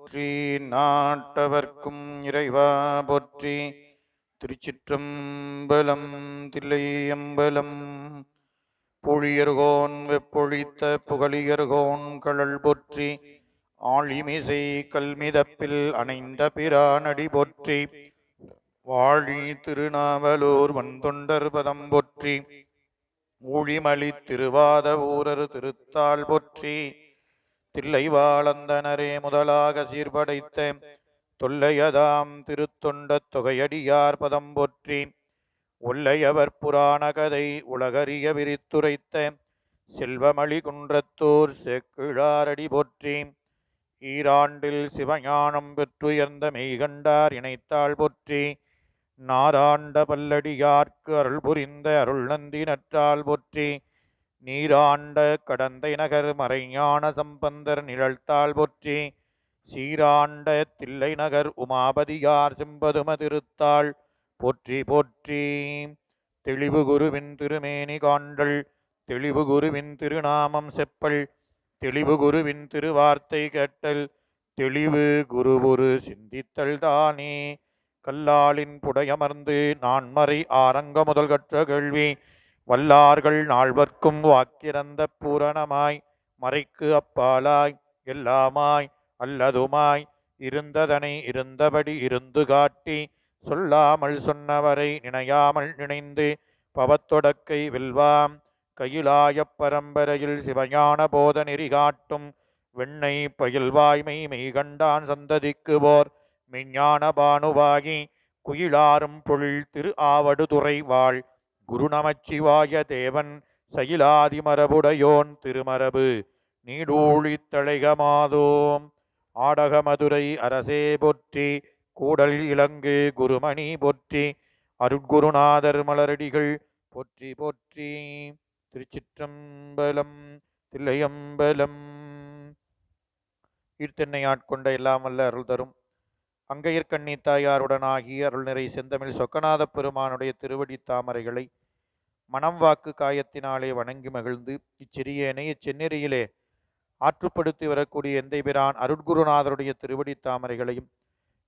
போற்றி நாட்டவர்க்கும் இறைவா போற்றி. திருச்சிற்றம்பலம். தில்லையம்பலம். பொழியர்கோன் வெப்பொழித்த புகழியர்கோன் கழல் போற்றி. ஆழிமிசை கல்மிதப்பில் அணைந்த பிரானடி போற்றி. வாழி திருநாவலூர் வந்தொண்டர் பதம் போற்றி. ஊழிமலி திருவாத ஊரர் திருத்தாள் போற்றி. தில்லை வாழந்தனரே முதலாக சீர்படைத்த தொல்லையதாம் திருத்தொண்ட தொகையடியார் பதம் போற்றி. ஒல்லையவர் புராண கதை உலகறிய விரித்துரைத்த செல்வமளி குன்றத்தூர் செக்கிழாரடி போற்றி. ஈராண்டில் சிவஞானம் பெற்றுயர்ந்த மெய்கண்டார் இணைத்தாள் போற்றி. நாராண்ட பல்லடியார்க்கு அருள் புரிந்த அருள் நந்தி நற்றால் போற்றி. நீராண்ட கடந்தை நகர் மறைஞான சம்பந்தர் நிழல்தாள் போற்றி. சீராண்ட தில்லை நகர் உமாபதியார் செம்பதும திருத்தாள் போற்றி போற்றி. தெளிவு குருவின் திருமேனி காண்டல் தெளிவு குருவின் திருநாமம் செப்பல் தெளிவு குருவின் திருவார்த்தை கேட்டல் தெளிவு குருவுரு சிந்தித்தல் தானே. கல்லாலின் புடையமர்ந்து நான்மறை ஆரங்க முதல் கற்ற கேள்வி வல்லார்கள் நால்வர்க்கும் வாக்கிறந்த பூரணமாய் மறைக்கு அப்பாலாய் எல்லாமாய் அல்லதுமாய் இருந்ததனை இருந்தபடி இருந்து காட்டி சொல்லாமல் சொன்னவரை நினையாமல் நினைந்து பவத்தொடக்கை வெல்வாம் கையிலாய பரம்பரையில் சிவஞான போத நெறி காட்டும் வெண்ணை பயில்வாய்மை மெய்கண்டான் சந்ததிக்கு போர் மெய்ஞான பானுவாகி குயிலாரும் பொழில் திரு ஆவடுதுறை வாழ் குருநமச்சிவாய தேவன் சயிலாதி மரபுடையோன் திருமரபு நீடூழி தழைகமாதோம். ஆடக மதுரை அரசே போற்றி. கூடல் இலங்கு குருமணி போற்றி. அருட்குருநாதர் மலரடிகள் போற்றி போற்றி. திருச்சிற்றம்பலம். தில்லையம்பலம். ஈர்த்தென்னை ஆட்கொண்ட எல்லாம் வல்ல அருள் தரும் அங்கையர்கண்ணி தாயாருடனாகிய அருள் நிறை செந்தமிழ் சொக்கநாத பெருமானுடைய திருவடி தாமரைகளை மனம் வாக்கு காயத்தினாலே வணங்கி மகிழ்ந்து இச்சிறியனை இச்செந்நெறியிலே ஆற்றுப்படுத்தி வரக்கூடிய எந்தை பிரான் அருட்குருநாதருடைய திருவடி தாமரைகளையும்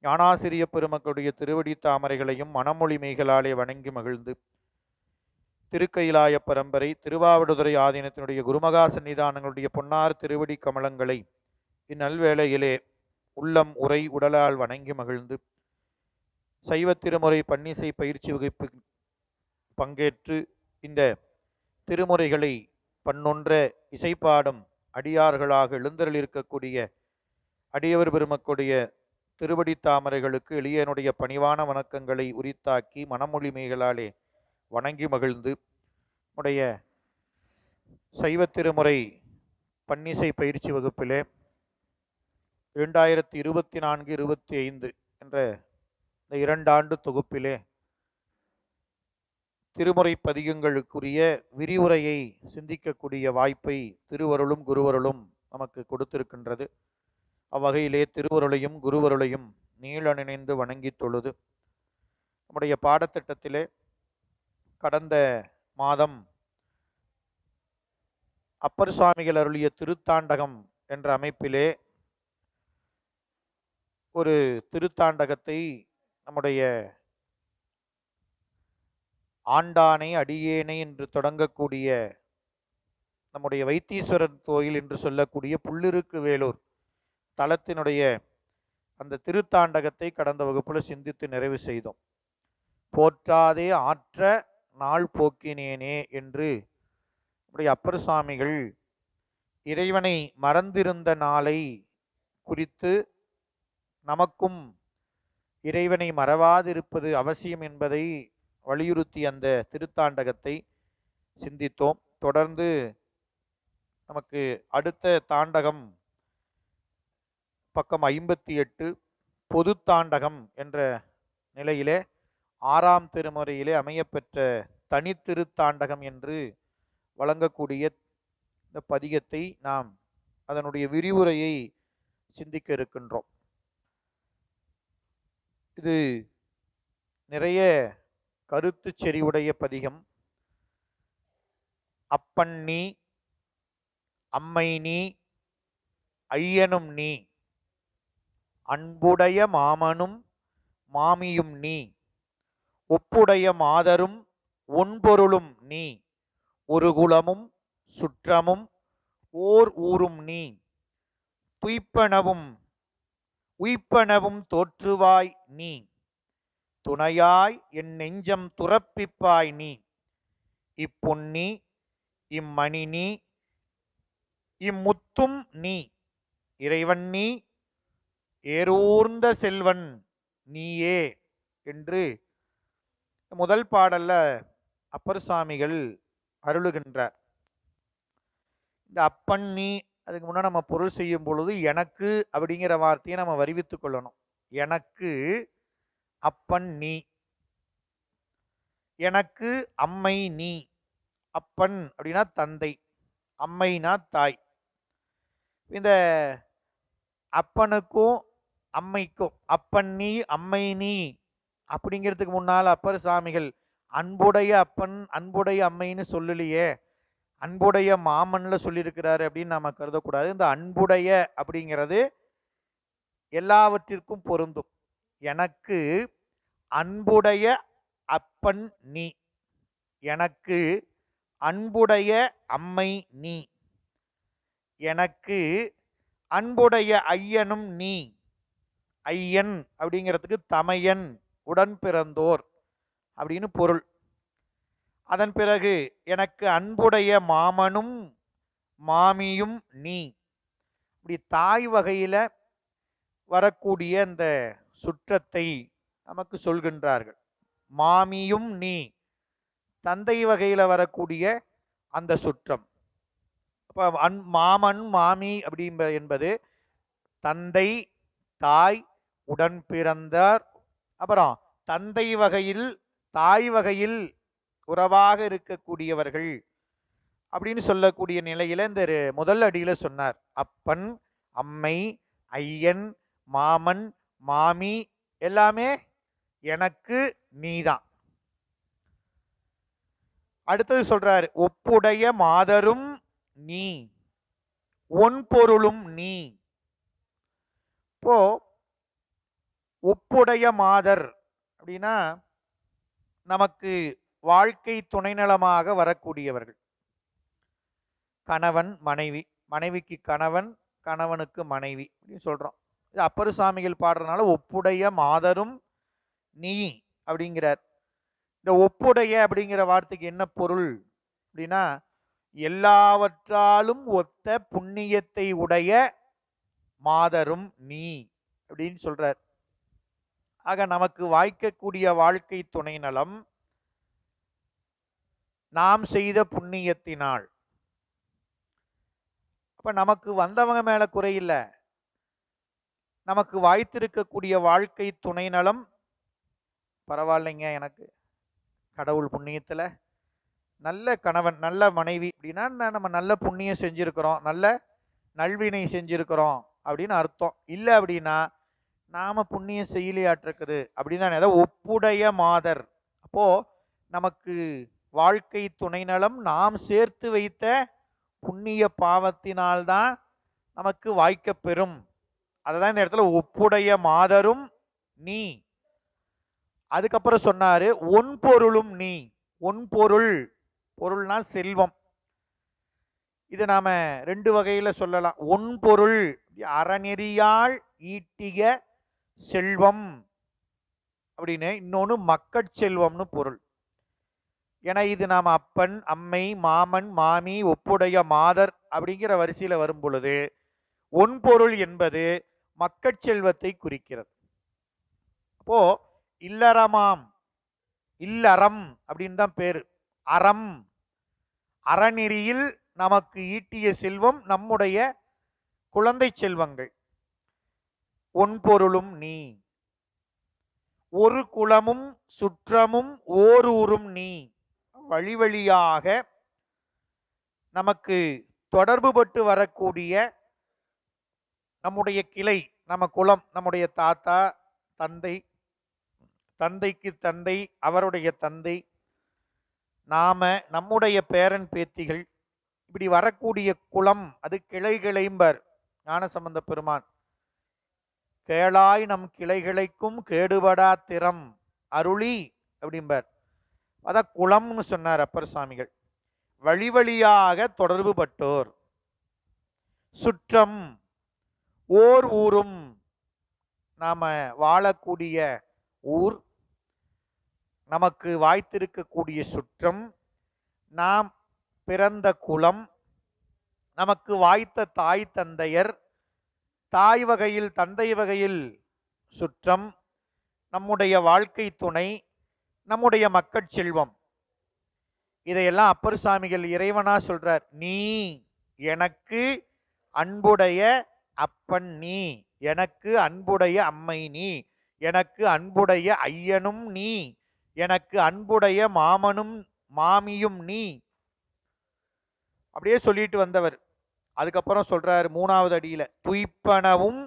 ஞானாசிரிய பெருமக்களுடைய திருவடி தாமரைகளையும் மனமொழி மெய்களாலே வணங்கி மகிழ்ந்து திருக்கயிலாய பரம்பரை திருவாவடுதுறை ஆதீனத்தினுடைய குருமகா சன்னிதானங்களுடைய பொன்னார் திருவடி கமலங்களை இந்நல்வேளையிலே உள்ளம் உரை உடலால் வணங்கி மகிழ்ந்து சைவ திருமுறை பன்னிசை பயிற்சி வகுப்பு பங்கேற்று இந்த திருமுறைகளை பன்னொன்ற இசைப்பாடும் அடியார்களாக எழுந்தருளிருக்கக்கூடிய அடியவர் பெருமக்களுடைய திருவடி தாமரைகளுக்கு எளியனுடைய பணிவான வணக்கங்களை உரித்தாக்கி மனமொழி மெய்களாலே வணங்கி மகிழ்ந்து உடைய சைவ திருமுறை பன்னிசை பயிற்சி வகுப்பிலே 2024-25 என்ற இந்த 2 ஆண்டு தொகுப்பிலே திருமுறை பதிகங்களுக்குரிய விரிவுரையை சிந்திக்கக்கூடிய வாய்ப்பை திருவருளும் குருவருளும் நமக்கு கொடுத்திருக்கின்றது. அவ்வகையிலே திருவருளையும் குருவருளையும் நீள நினைந்து வணங்கி தொழுது நம்முடைய பாடத்திட்டத்திலே கடந்த மாதம் அப்பர் சுவாமிகள் அருளிய திருத்தாண்டகம் என்ற அமைப்பிலே ஒரு திருத்தாண்டகத்தை நம்முடைய ஆண்டானை அடியேனை என்று தொடங்கக்கூடிய நம்முடைய வைத்தீஸ்வரர் கோயில் என்று சொல்லக்கூடிய புள்ளிருக்கு வேலூர் தலத்தினுடைய அந்த திருத்தாண்டகத்தை கடந்த வகுப்புல சிந்தித்து நிறைவு செய்தோம். போற்றாதே ஆற்ற நாள் போக்கினேனே என்று நம்முடைய அப்பர் சுவாமிகள் இறைவனை மறந்திருந்த நாளை குறித்து நமக்கும் இறைவனை மறவாதிருப்பது அவசியம் என்பதை வலியுறுத்தி அந்த திருத்தாண்டகத்தை சிந்தித்தோம். தொடர்ந்து நமக்கு அடுத்த தாண்டகம் பக்கம் 58 பொது தாண்டகம் என்ற நிலையிலே 6ஆம் திருமுறையிலே அமையப்பெற்ற தனித்திருத்தாண்டகம் என்று வழங்கக்கூடிய இந்த பதிகத்தை நாம் அதனுடைய விரிவுரையை சிந்திக்க இருக்கின்றோம். இது நிறைய கருத்து செறிவுடைய பதிகம். அப்பன் நீ அம்மை நீ ஐயனும் நீ அன்புடைய மாமனும் மாமியும் நீ, ஒப்புடைய மாதரும் ஒன்பொருளும் நீ, ஒரு குலமும் சுற்றமும் ஓர் ஊரும் நீ, துய்ப்பனவும் உய்ப்பனவும் தோற்றுவாய் நீ, துணையாய் என் நெஞ்சம் துறப்பிப்பாய் நீ, இப்பொன்னி இம்மணி நீ, இம்முத்தும் நீ, இறைவன் நீ, ஏரூர்ந்த செல்வன் நீயே என்று முதல் பாடல்ல அப்பர் சுவாமிகள் அருளுகின்றார். இந்த அப்பன் நீ, அதுக்கு முன்னாடி நம்ம பொருள் செய்யும் பொழுது எனக்கு அப்படிங்கிற வார்த்தையை நம்ம வருவித்துக் கொள்ளணும். எனக்கு அப்பன் நீ, எனக்கு அம்மை நீ. அப்பன் அப்படின்னா தந்தை, அம்மைனா தாய். இந்த அப்பனுக்கும் அம்மைக்கும் அப்பன் நீ அம்மை நீ அப்படிங்கிறதுக்கு முன்னால் அப்பர் சாமிகள் அன்புடைய அப்பன் அன்புடைய அம்மைன்னு சொல்லலையே, அன்புடைய மாமன்ல சொல்லியிருக்கிறாரு அப்படின்னு நாம கருதக்கூடாது. இந்த அன்புடைய அப்படிங்கிறது எல்லாவற்றிற்கும் பொருந்தும். எனக்கு அன்புடைய அப்பன் நீ, எனக்கு அன்புடைய அம்மை நீ, எனக்கு அன்புடைய ஐயனும் நீ. ஐயன் அப்படிங்கிறதுக்கு தமையன், உடன் பிறந்தோர் அப்படின்னு பொருள். அதன் பிறகு எனக்கு அன்புடைய மாமனும் மாமியும் நீ. இப்படி தாய் வகையில வரக்கூடிய இந்த சுற்றத்தை நமக்கு சொல்கின்றார்கள். மாமியும் நீ, தந்தை வகையில வரக்கூடிய அந்த சுற்றம். அப்ப மாமன் மாமி அப்படி என்பது தந்தை தாய் உடன் பிறந்தார், அப்புறம் தந்தை வகையில் தாய் வகையில் உறவாக இருக்கக்கூடியவர்கள் அப்படின்னு சொல்லக்கூடிய நிலையில இந்த முதல் அடியில சொன்னார். அப்பன் அம்மை ஐயன் மாமன் மாமி எல்லாமே எனக்கு நீதான். அடுத்தது சொல்றாரு, ஒப்புடைய மாதரும் நீ, ஒன் பொருளும் நீ. இப்போ ஒப்புடைய மாதர் அப்படின்னா நமக்கு வாழ்க்கை துணைநலமாக வரக்கூடியவர்கள். கணவன் மனைவி, மனைவிக்கு கணவன், கணவனுக்கு மனைவி அப்படின்னு சொல்றோம். இது அப்பர் சாமிகள் பாடுறதுனால ஒப்புடைய மாதரும் நீ அப்படிங்கிறார். இந்த ஒப்புடைய அப்படிங்கிற வார்த்தைக்கு என்ன பொருள் அப்படின்னா, எல்லாவற்றாலும் ஒத்த புண்ணியத்தை உடைய மாதரும் நீ அப்படின்னு சொல்றார். ஆக நமக்கு வாய்க்கக்கூடிய வாழ்க்கை துணை நலம் நாம் செய்த புண்ணியத்தினால். அப்ப நமக்கு வந்தவங்க மேல குறையில்லை, நமக்கு வாய்த்திருக்கக்கூடிய வாழ்க்கை துணை நலம் பரவாயில்லைங்க, எனக்கு கடவுள் புண்ணியத்துல நல்ல கணவன் நல்ல மனைவி அப்படின்னா நம்ம நல்ல புண்ணியம் செஞ்சிருக்கிறோம், நல்ல நல்வினை செஞ்சிருக்கிறோம் அப்படின்னு அர்த்தம். இல்லை அப்படின்னா நாம புண்ணியம் செய்யலையாட்டிருக்குது அப்படின்னு தான். ஏதோ ஒப்புடைய மாதர், அப்போ நமக்கு வாழ்க்கை துணை நலம் நாம் சேர்த்து வைத்த புண்ணிய பாவத்தினால்தான் நமக்கு வாய்க்க பெறும். அதுதான் இந்த இடத்துல ஒப்புடைய மாதரும் நீ. அதுக்கப்புறம் சொன்னாரு ஒன் பொருளும் நீ. ஒன் பொருள், பொருள்னா செல்வம். இது நாம ரெண்டு வகையில சொல்லலாம். ஒன் பொருள் அறநெறியால் ஈட்டிய செல்வம் அப்படின்னு, இன்னொன்று மக்கட்செல்வம்னு பொருள். ஏன்னா இது நாம் அப்பன் அம்மை மாமன் மாமி ஒப்புடைய மாதர் அப்படிங்கிற வரிசையில வரும் பொழுது ஒன் பொருள் என்பது மக்கட்செல்வத்தை குறிக்கிறது. அப்போ இல்லறமாம், இல்லறம் அப்படின்னு தான் பேரு. அறம், அறநெறியில் நமக்கு ஈட்டிய செல்வம் நம்முடைய குழந்தை செல்வங்கள். ஒன் பொருளும் நீ, ஒரு குலமும் சுற்றமும் ஓர் ஊரும் நீ. வழி வழியாக நமக்கு தொடர்பு பட்டு வரக்கூடிய நம்முடைய கிளை, நம்ம குலம், நம்முடைய தாத்தா தந்தை, தந்தைக்கு தந்தை அவருடைய தந்தை, நாம நம்முடைய பேரன் பேத்திகள், இப்படி வரக்கூடிய குலம் அது கிளை கிளைம்பர் ஞானசம்பந்த பெருமான். கேளாய் நம் கிளைகளைக்கும் கேடுபடா திறம் அருளி அப்படிம்பார். அதான் குளம்னு சொன்னார் அப்பர் சுவாமிகள். வழி வழியாக தொடர்பு பட்டோர், சுற்றம் ஓர் ஊரும், நாம வாழக்கூடிய ஊர், நமக்கு வாய்த்திருக்கக்கூடிய சுற்றம், நாம் பிறந்த குலம், நமக்கு வாய்த்த தாய் தந்தையர், தாய் வகையில் தந்தை வகையில் சுற்றம், நம்முடைய வாழ்க்கை துணை, நம்முடைய மக்கட் செல்வம், இதையெல்லாம் அப்பர் சுவாமிகள் இறைவனா சொல்றார். நீ எனக்கு அன்புடைய அப்பன், நீ எனக்கு அன்புடைய அம்மை, நீ எனக்கு அன்புடைய ஐயனும், நீ எனக்கு அன்புடைய மாமனும் மாமியும் நீ, அப்படியே சொல்லிட்டு வந்தவர். அதுக்கப்புறம் சொல்றாரு மூணாவது அடியில, துய்ப்பனவும்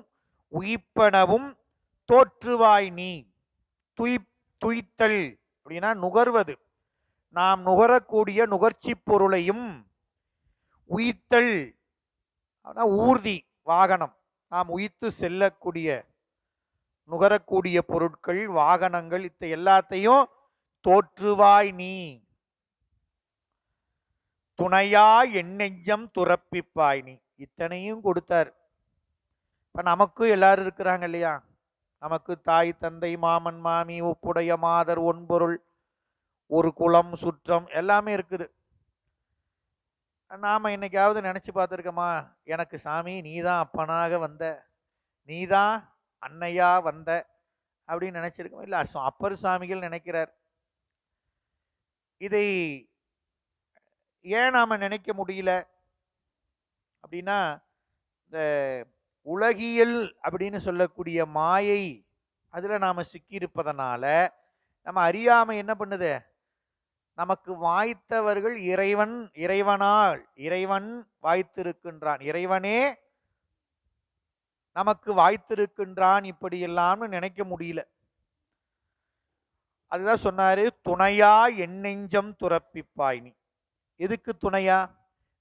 உயிப்பனவும் தோற்றுவாய் நீ. துய்த்தல் அப்படின்னா நுகர்வது, நாம் நுகரக்கூடிய நுகர்ச்சி பொருளையும், உயிர்த்தல் ஊர்தி வாகனம், நாம் உயிர்த்து செல்லக்கூடிய நுகரக்கூடிய பொருட்கள் வாகனங்கள், இத்த எல்லாத்தையும் தோற்றுவாய் நீ. துணையா என் நெஞ்சம் துறப்பிப்பாய் நீ. இத்தனையும் கொடுத்தார். இப்ப நமக்கு எல்லாரும் இருக்கிறாங்க இல்லையா, நமக்கு தாய் தந்தை மாமன் மாமி ஒப்புடைய மாதர் ஒன்பொருள் ஒரு குலம் சுற்றம் எல்லாமே இருக்குது. நாம என்னைக்காவது நினைச்சு பார்த்துருக்கோமா, எனக்கு சாமி நீதான் அப்பனாக வந்த, நீதான் அன்னையா வந்த அப்படின்னு நினைச்சிருக்கோம்? இல்ல, அப்பர் சுவாமிகள் நினைக்கிறார். இதை ஏன் நாம நினைக்க முடியல அப்படின்னா, இந்த உலகியல் அப்படின்னு சொல்லக்கூடிய மாயை அதுல நாம சிக்கியிருப்பதனால நம்ம அறியாமை என்ன பண்ணுது, நமக்கு வாய்த்தவர்கள் இறைவன், இறைவன் வாய்த்திருக்கின்றான், இறைவனே நமக்கு வாய்த்திருக்கின்றான், இப்படி எல்லாம்னு நினைக்க முடியல. அதுதான் சொன்னாரு, துணையா என் நெஞ்சம் துறப்பிப்பாய் நீ. எதுக்கு துணையா?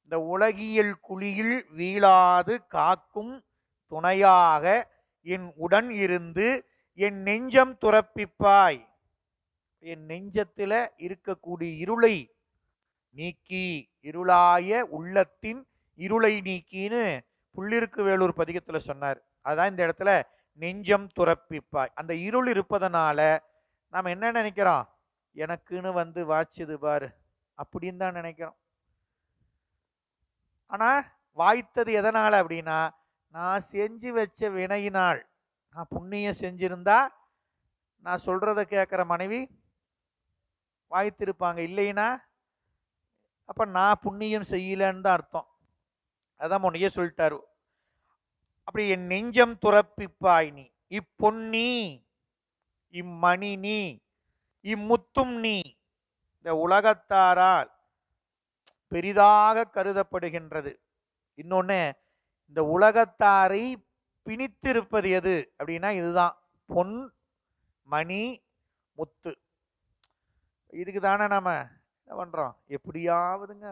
இந்த உலகியல் குழியில் வீழாது காக்கும் துணையாக என் உடன் இருந்து என் நெஞ்சம் துறப்பிப்பாய். என் நெஞ்சத்துல இருக்கக்கூடிய இருளை நீக்கி, இருளாய உள்ளத்தின் இருளை நீக்கின்னு புள்ளிருக்கு வேலூர் பதிகத்துல சொன்னார். அதான் இந்த இடத்துல நெஞ்சம் துறப்பிப்பாய். அந்த இருள் இருப்பதனால நாம் என்ன நினைக்கிறோம், எனக்குன்னு வந்து வாச்சுது பாரு அப்படின்னு தான் நினைக்கிறோம். ஆனா வாய்த்தது எதனால அப்படின்னா, நான் செஞ்சு வச்ச வினையினால். நான் புண்ணியம் செஞ்சிருந்தா நான் சொல்றதை கேட்கிற மனைவி வாய்த்திருப்பாங்க, இல்லைன்னா அப்ப நான் புண்ணியம் செய்யலன்னு தான் அர்த்தம். அதான் முன்னையே சொல்லிட்டாரு. அப்படி என் நெஞ்சம் துறப்பிப்பாய் நீ, இப்பொன்னி இம்மணி நீ இம்முத்தும் நீ. இந்த உலகத்தாரால் பெரிதாக கருதப்படுகின்றது. இன்னொன்னு, இந்த உலகத்தாரை பிணித்திருப்பது எது அப்படின்னா இதுதான், பொன் மணி முத்து. இதுக்கு தானே நாம என்ன பண்றோம், எப்படியாவதுங்க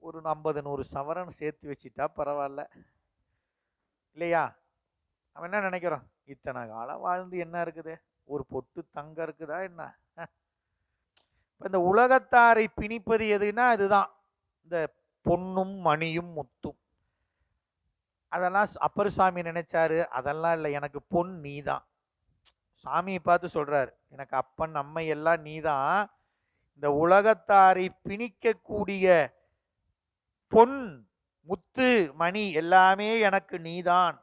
ஒரு 50-100 சவரன் சேர்த்து வச்சுட்டா பரவாயில்ல இல்லையா? நம்ம என்ன நினைக்கிறோம், இத்தனை காலம் வாழ்ந்து என்ன இருக்குது, ஒரு பொட்டு தங்கம் இருக்குதா என்ன? இந்த உலகத்தாரை பிணிப்பது எதுன்னா இதுதான், இந்த பொன்னும் மணியும் முத்தும். அதெல்லாம் அப்பர் சாமி நினைச்சாரு, அதெல்லாம் இல்லை, எனக்கு பொன் நீதான். சாமியை பார்த்து சொல்றாரு, எனக்கு அப்பன் அம்மை எல்லாம் நீதான், இந்த உலகத்தாரை பிணிக்கக்கூடிய பொன் முத்து மணி எல்லாமே எனக்கு நீதான்.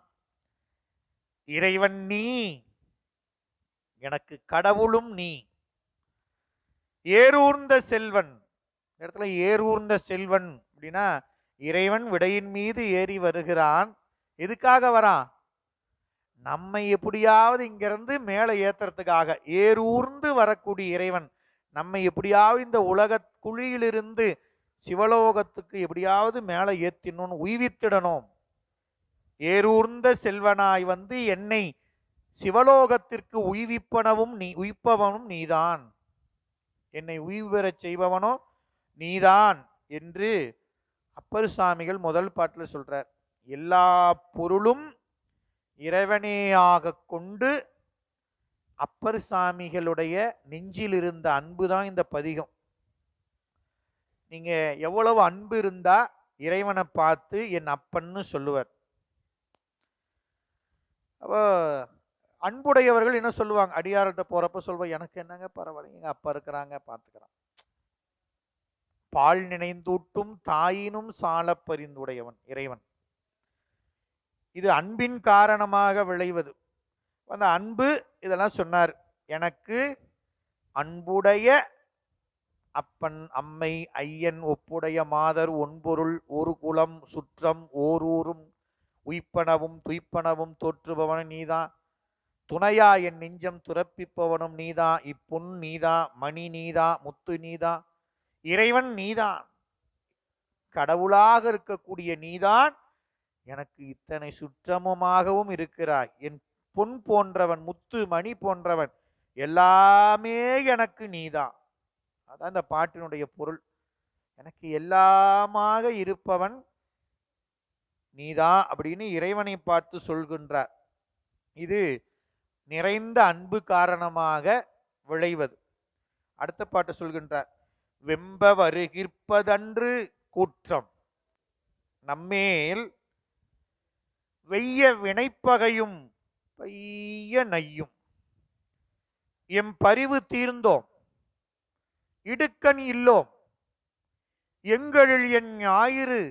இறைவன் நீ, எனக்கு கடவுளும் நீ. ஏரூர்ந்த செல்வன், இந்த இடத்துல ஏரூர்ந்த செல்வன் அப்படின்னா இறைவன் விடையின் மீது ஏறி வருகிறான். எதுக்காக வரான், நம்மை எப்படியாவது இங்கிருந்து மேலே ஏத்துறதுக்காக. ஏரூர்ந்து வரக்கூடிய இறைவன் நம்மை எப்படியாவது இந்த உலக குழியிலிருந்து சிவலோகத்துக்கு எப்படியாவது மேலே ஏத்திடணும், உய்வித்திடணும். ஏரூர்ந்த செல்வனாய் வந்து என்னை சிவலோகத்திற்கு உய்விப்பனவும் நீ, உய்ப்பவனும் நீதான், என்னை உய்வு பெறச் செய்பவனோ நீதான் என்று அப்பர் சுவாமிகள் முதல் பாட்டில் சொல்றார். எல்லா பொருளும் இறைவனேயாக கொண்டு அப்பர் சாமிகளுடைய நெஞ்சில் இருந்த அன்பு தான் இந்த பதிகம். நீங்க எவ்வளவு அன்பு இருந்தா இறைவனை பார்த்து என் அப்பன்னு சொல்லுவார். அப்போ அன்புடையவர்கள் என்ன சொல்லுவாங்க, அடியார்கிட்ட போறப்ப சொல்லுவாங்க, எனக்கு என்னங்க பரவாயில்ல, எங்க அப்பா இருக்கிறாங்க பார்த்துக்கிறான். பால் நினைந்தூட்டும் தாயினும் சால பரிந்துடையவன் இறைவன். இது அன்பின் காரணமாக விளைவது. அந்த அன்பு இதெல்லாம் சொன்னார். எனக்கு அன்புடைய அப்பன் அம்மை ஐயன் ஒப்புடைய மாதர் ஒன்பொருள் ஒரு குலம் சுற்றம் ஓரூரும் உய்ப்பனவும் துய்ப்பனவும் தோற்றுபவனும் நீதான், துணையா என் நெஞ்சம் துறப்பிப்பவனும் நீதான், இப்புண் நீதான், மணி நீதான், முத்து நீதான், இறைவன் நீதான், கடவுளாக இருக்கக்கூடிய நீதான் எனக்கு இத்தனை சுற்றமுமாகவும் இருக்கிறாய். என் பொன் போன்றவன், முத்து மணி போன்றவன், எல்லாமே எனக்கு நீதான். அதான் இந்த பாட்டினுடைய பொருள். எனக்கு எல்லாமாக இருப்பவன் நீதான் அப்படின்னு இறைவனை பார்த்து சொல்கின்றார். இது நிறைந்த அன்பு காரணமாக விளைவது. அடுத்த பாட்டு சொல்கின்றார். வெம்ப வருகிற்பதன்று கூற்றம் நம்மேல் வெய்ய வினைப்பகையும் பைய நையும் எம் பரிவு தீர்ந்தோம் இடுக்கண் இல்லோம் எங்களில் என் ஞாயிறு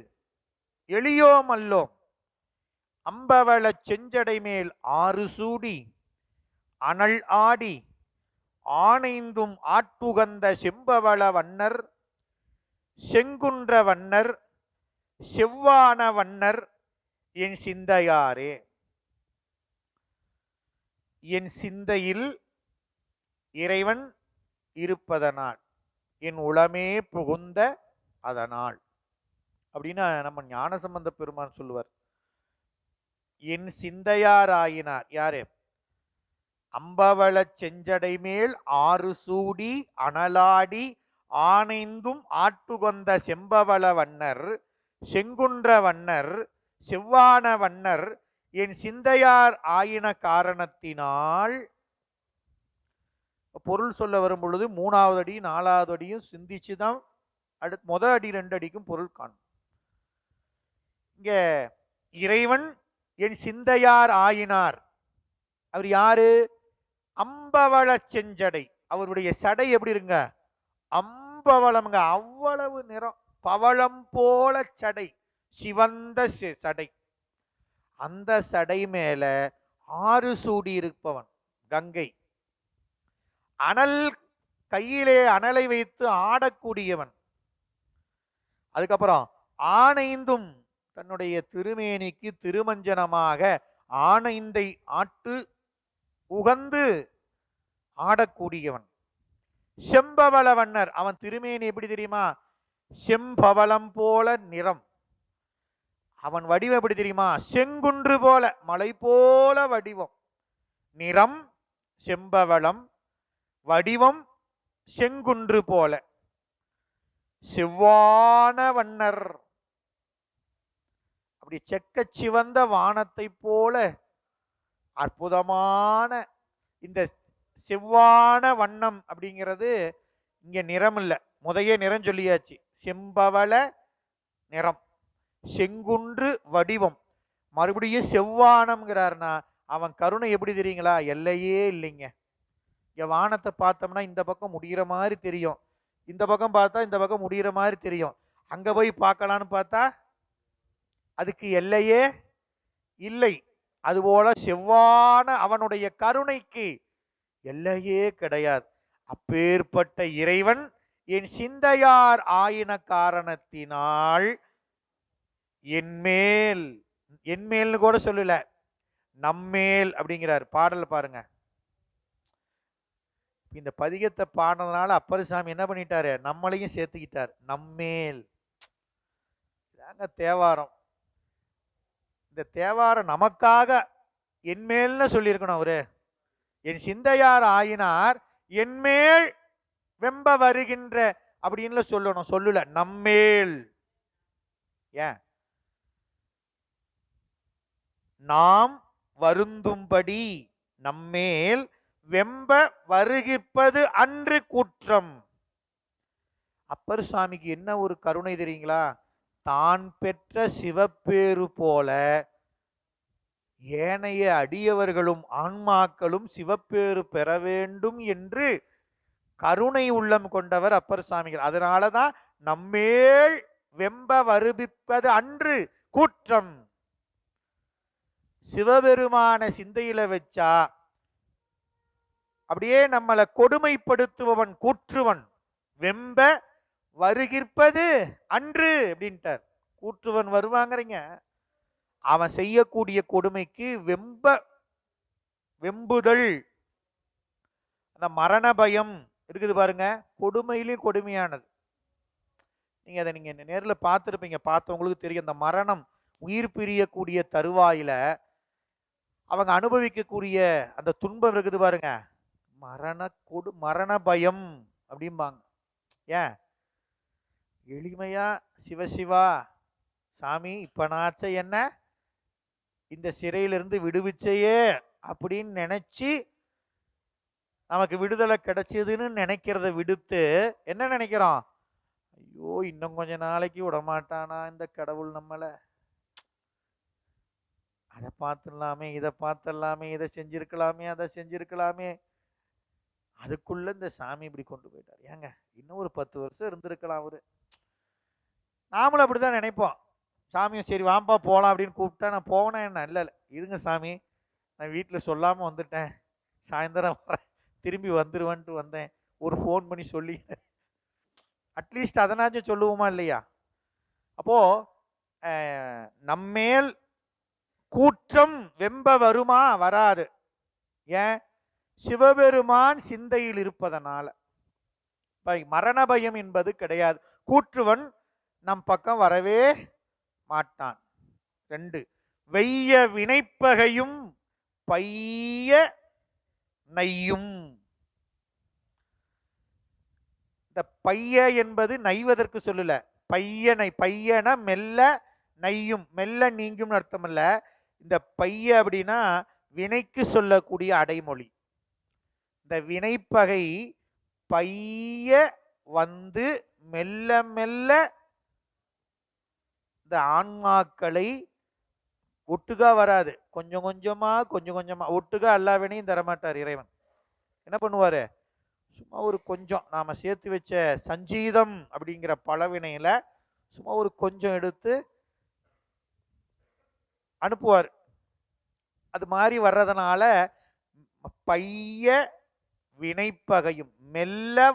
எளியோம் அல்லோம் அம்பவள செஞ்சடை மேல் ஆறு சூடி அனல் ஆடி ஆனைந்தும் ஆட்டுகந்த செம்பவள வண்ணர் செங்குன்ற வண்ணர் செவ்வான வண்ணர் என் சிந்தையாரே. என் சிந்தையில் இறைவன் இருப்பதனால், என் உளமே புகுந்த அதனால் அப்படின்னா நம்ம ஞானசம்பந்த பெருமான் சொல்லுவார். என் சிந்தையார் ஆயினார் யாரு? அம்பவள செஞ்சடை மேல் ஆறு சூடி அனலாடி ஆனைந்தும் ஆட்டுகொந்த செம்பவள வண்ணர் செங்குன்ற வண்ணர் செவ்வான வண்ணர் என் சிந்தையார் ஆயின காரணத்தினால். பொருள் சொல்ல வரும் பொழுது 3வது அடி 4வது அடியும் சிந்திச்சுதான் முதல் அடி 2 அடிக்கும் பொருள் காணும். இங்க இறைவன் என் சிந்தையார் ஆயினார். அவர் யாரு? அம்பவள செஞ்சடை. அவருடைய சடை எப்படி இருங்க? அம்பவளம்ங்க, அவ்வளவு நிறம், பவளம் போல சடை, சிவந்த சடை. அந்த சடை மேல 6 சூடி இருப்பவன் கங்கை. அனல், கையிலே அனலை வைத்து ஆடக்கூடியவன். அதுக்கப்புறம் ஆனைந்தும், தன்னுடைய திருமேனிக்கு திருமஞ்சனமாக ஆனைந்தை ஆட்டு உகந்து ஆடக்கூடியவன். செம்பவள வண்ணர், அவன் திருமேனி எப்படி தெரியுமா? செம்பவளம் போல நிறம். அவன் வடிவம் எப்படி தெரியுமா? செங்குன்று போல, மலை போல வடிவம். நிறம் செம்பவளம், வடிவம் செங்குன்று போல. செவ்வான வண்ணர், அப்படி செக்க சிவந்த வானத்தை போல அற்புதமான இந்த செவ்வான வண்ணம் அப்படிங்கிறது இங்க நிறம் இல்லை, முதைய நிறம் சொல்லியாச்சு. செம்பவள நிறம், செங்குன்று வடிவம், மறுபடியும் செவ்வானம்ங்கிறார்னா அவன் கருணை எப்படி தெரியுங்களா? எல்லையே இல்லைங்க. இங்க வானத்தை பார்த்தோம்னா இந்த பக்கம் முடிகிற மாதிரி தெரியும், இந்த பக்கம் பார்த்தா இந்த பக்கம் முடிகிற மாதிரி தெரியும். அங்க போய் பார்க்கலான்னு பார்த்தா அதுக்கு எல்லையே இல்லை. அதுபோல செவ்வான அவனுடைய கருணைக்கு எல்லையே கிடையாது. அப்பேற்பட்ட இறைவன் என் சிந்தையார் ஆயின காரணத்தினால் என்மேல், என்மேல்னு கூட சொல்லல, நம்மேல் அப்படிங்கிறார். பாடல் பாருங்க. இந்த பதிகத்தை பாடுறதுனால அப்பர் சாமி என்ன பண்ணிட்டாரு? நம்மளையும் சேர்த்துக்கிட்டார். நம்மேல் தாங்க தேவாரம். இந்த தேவாரம் நமக்காக என்மேல்னு சொல்லியிருக்கணும். அவரு என் சிந்தையார் ஆயினார் என்மேல் வெம்ப வருகின்ற அப்படின்னு சொல்லணும், சொல்லல நம்மேல். ஏன்? நாம் வருந்தும்படி நம்மேல் வெம்ப வருகிற்பது அன்று குற்றம். அப்பர் சுவாமிக்கு என்ன ஒரு கருணை தெரியுங்களா? தான் பெற்ற சிவப்பேறு போல ஏனைய அடியவர்களும் ஆன்மாக்களும் சிவப்பேறு பெற வேண்டும் என்று கருணை உள்ளம் கொண்டவர் அப்பர் சுவாமிகள். அதனாலதான் நம்மேல் வெம்ப வருவிப்பது அன்று கூற்றம். சிவபெருமான சிந்தையில வச்சா அப்படியே நம்மளை கொடுமைப்படுத்துபவன் கூற்றுவன் வெம்ப வருகிற்பது அன்று அப்படின்ட்டார். கூற்றுவன் வருவாங்கிறீங்க, அவன் செய்யக்கூடிய கொடுமைக்கு வெம்புதல், அந்த மரண பயம் இருக்குது பாருங்க, கொடுமையிலையும் கொடுமையானது. நீங்க அதை நீங்க நேரில் பார்த்துருப்பீங்க, பார்த்தவங்களுக்கு தெரியும். அந்த மரணம், உயிர் பிரியக்கூடிய தருவாயில அவங்க அனுபவிக்கக்கூடிய அந்த துன்பம் இருக்குது பாருங்க, மரண பயம் அப்படிம்பாங்க. ஏன் எளிமையா சிவசிவா சாமி இப்ப நாச்ச என்ன இந்த சிறையிலிருந்து விடுவிச்சையே அப்படின்னு நினைச்சு நமக்கு விடுதலை கிடைச்சதுன்னு நினைக்கிறத விடுத்து என்ன நினைக்கிறோம்? ஐயோ இன்னும் கொஞ்ச நாளைக்கு விடமாட்டானா இந்த கடவுள் நம்மளை, அதை பார்த்துடலாமே, இதை பார்த்துடலாமே, இதை செஞ்சிருக்கலாமே, அதை செஞ்சிருக்கலாமே, அதுக்குள்ள இந்த சாமி இப்படி கொண்டு போயிட்டார். ஏங்க இன்னும் ஒரு 10 வருஷம் இருந்திருக்கலாம் அவரு. நாமளும் அப்படிதான் நினைப்போம். சாமியும் சரி வாம்பா போகலாம் அப்படின்னு கூப்பிட்டா நான் போவேனா என்ன? இல்லை இல்லை இருங்க சாமி, நான் வீட்டில் சொல்லாமல் வந்துட்டேன், சாயந்தரம் வரேன், திரும்பி வந்துடுவேன்ட்டு வந்தேன், ஒரு ஃபோன் பண்ணி சொல்லி அட்லீஸ்ட் அதனாச்சும் சொல்லுவோமா இல்லையா? அப்போ நம்மேல் கூற்றம் வெம்ப வருமா? வராது. ஏன்? சிவபெருமான் சிந்தையில் இருப்பதனால. மரண பயம் என்பது கிடையாது. கூற்றுவன் நம் பக்கம் வரவே மாட்டான். 2 வெய்ய வினைப்பகையும் பைய நையும். இந்த பைய என்பது நைவதற்கு சொல்லல, பையனை, பையன மெல்ல நையும், மெல்ல நீங்கும் அர்த்தம் இல்ல. இந்த பைய அப்படின்னா வினைக்கு சொல்லக்கூடிய அடைமொழி. இந்த வினைப்பகை பைய வந்து மெல்ல மெல்ல இந்த ஆன்மாக்களை ஒட்டுகா வராது, கொஞ்சம் கொஞ்சமா கொஞ்சம் கொஞ்சமா, ஒட்டுகா எல்லா வினையும் தரமாட்டார் இறைவன். என்ன பண்ணுவாரு? சும்மா ஒரு கொஞ்சம், நாம சேர்த்து வச்ச சஞ்சீதம் அப்படிங்கிற பலவினையில சும்மா ஒரு கொஞ்சம் எடுத்து அனுப்புவார். அது மாதிரி வர்றதுனால பைய வினைப்பகையும் மெல்ல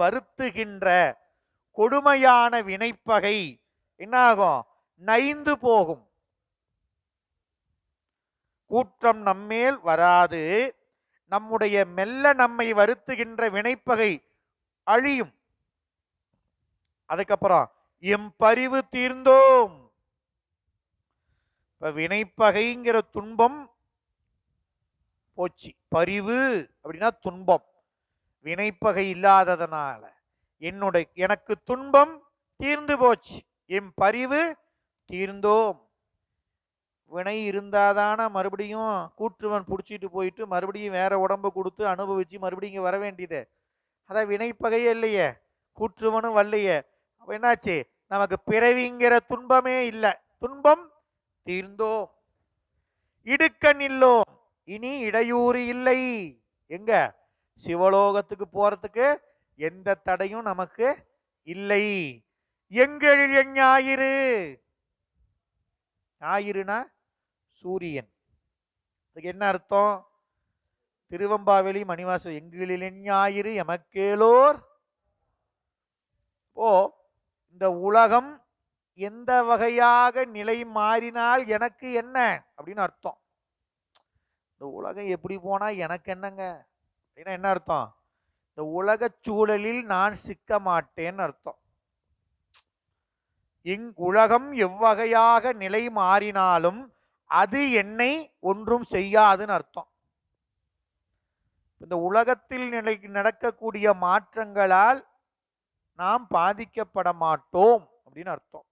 வருத்துகின்ற கொடுமையான வினைப்பகை என்ன ஆகும்? நைந்து போகும். கூற்றம் நம்மேல் வராது, நம்முடைய மெல்ல நம்மை வருத்துகின்ற வினைப்பகை அழியும். அதுக்கப்புறம் எம் பரிவு தீர்ந்தோம். இப்ப வினைப்பகைங்கிற துன்பம் போச்சு, பரிவு அப்படின்னா துன்பம். வினைப்பகை இல்லாததனால எனக்கு துன்பம் தீர்ந்து போச்சு, எம் பரிவு தீர்ந்தோம். வினை இருந்தாதான மறுபடியும் கூற்றுவன் பிடிச்சிட்டு போயிட்டு மறுபடியும் வேற உடம்பு கொடுத்து அனுபவிச்சு மறுபடியும் வர வேண்டியது. அதான் வினைப்பகையே இல்லையே, கூற்றுவனும் வரலையே. அப்ப என்னாச்சு? நமக்கு பிறவிங்கிற துன்பமே இல்லை, துன்பம் தீர்ந்தோம். இடுக்கண் இல்லோம், இனி இடையூறு இல்லை. எங்க? சிவலோகத்துக்கு போறதுக்கு எந்த தடையும் நமக்கு இல்லை. எங்களில் ஞாயிறு, ஞாயிறுனா சூரியன். அதுக்கு என்ன அர்த்தம்? திருவம்பாவெளி மணிவாசம், எங்களில் ஞாயிறு எமக்கேலோர். ஓ இந்த உலகம் எந்த வகையாக நிலை மாறினால் எனக்கு என்ன அப்படின்னு அர்த்தம். இந்த உலகம் எப்படி போனா எனக்கு என்னங்க அப்படின்னா என்ன அர்த்தம்? இந்த உலக சூழலில் நான் சிக்க மாட்டேன்னு அர்த்தம். உலகம் எவ்வகையாக நிலை மாறினாலும் அது என்னை ஒன்றும் செய்யாதுன்னு அர்த்தம். இந்த உலகத்தில் நடக்கக்கூடிய மாற்றங்களால் நாம் பாதிக்கப்பட மாட்டோம் அப்படின்னு அர்த்தம்.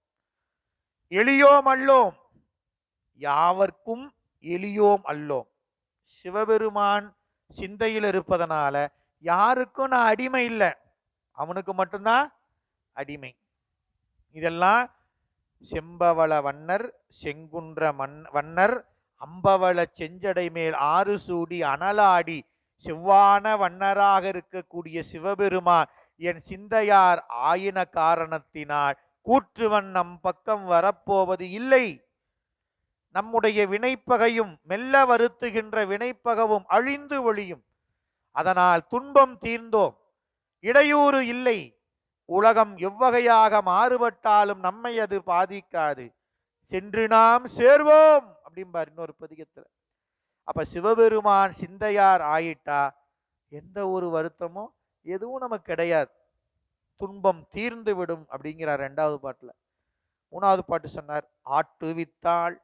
எளியோம் அல்லோம், யாவர்க்கும் எளியோம் அல்லோம். சிவபெருமான் சிந்தையில் இருப்பதனால யாருக்கும் நான் அடிமை இல்லை, அவனுக்கு மட்டும்தான் அடிமை. இதெல்லாம் செம்பவள வண்ணர் செங்குன்ற வண்ணர் அம்பவள செஞ்சடை மேல் ஆறு சூடி அனலாடி செவ்வான வண்ணராக இருக்கக்கூடிய சிவபெருமான் என் சிந்தையார் ஆயின காரணத்தினால் கூற்றுவன் நம் பக்கம் வரப்போவது இல்லை. நம்முடைய வினைப்பகையும் மெல்ல வருத்துகின்ற வினைப்பகவும் அழிந்து ஒழியும். அதனால் துன்பம் தீர்ந்தோம், இடையூறு இல்லை. உலகம் எவ்வகையாக மாறுபட்டாலும் நம்மை அது பாதிக்காது, சென்று நாம் சேர்வோம் அப்படிம்பார் இன்னொரு பதிகத்துல. அப்ப சிவபெருமான் சிந்தையார் ஆயிட்டா எந்த ஒரு வருத்தமும் எதுவும் நமக்கு கிடையாது, துன்பம் தீர்ந்து விடும் அப்படிங்கிறார் இரண்டாவது பாட்டுல. மூணாவது பாட்டு சொன்னார் ஆட்டுவித்தாள்.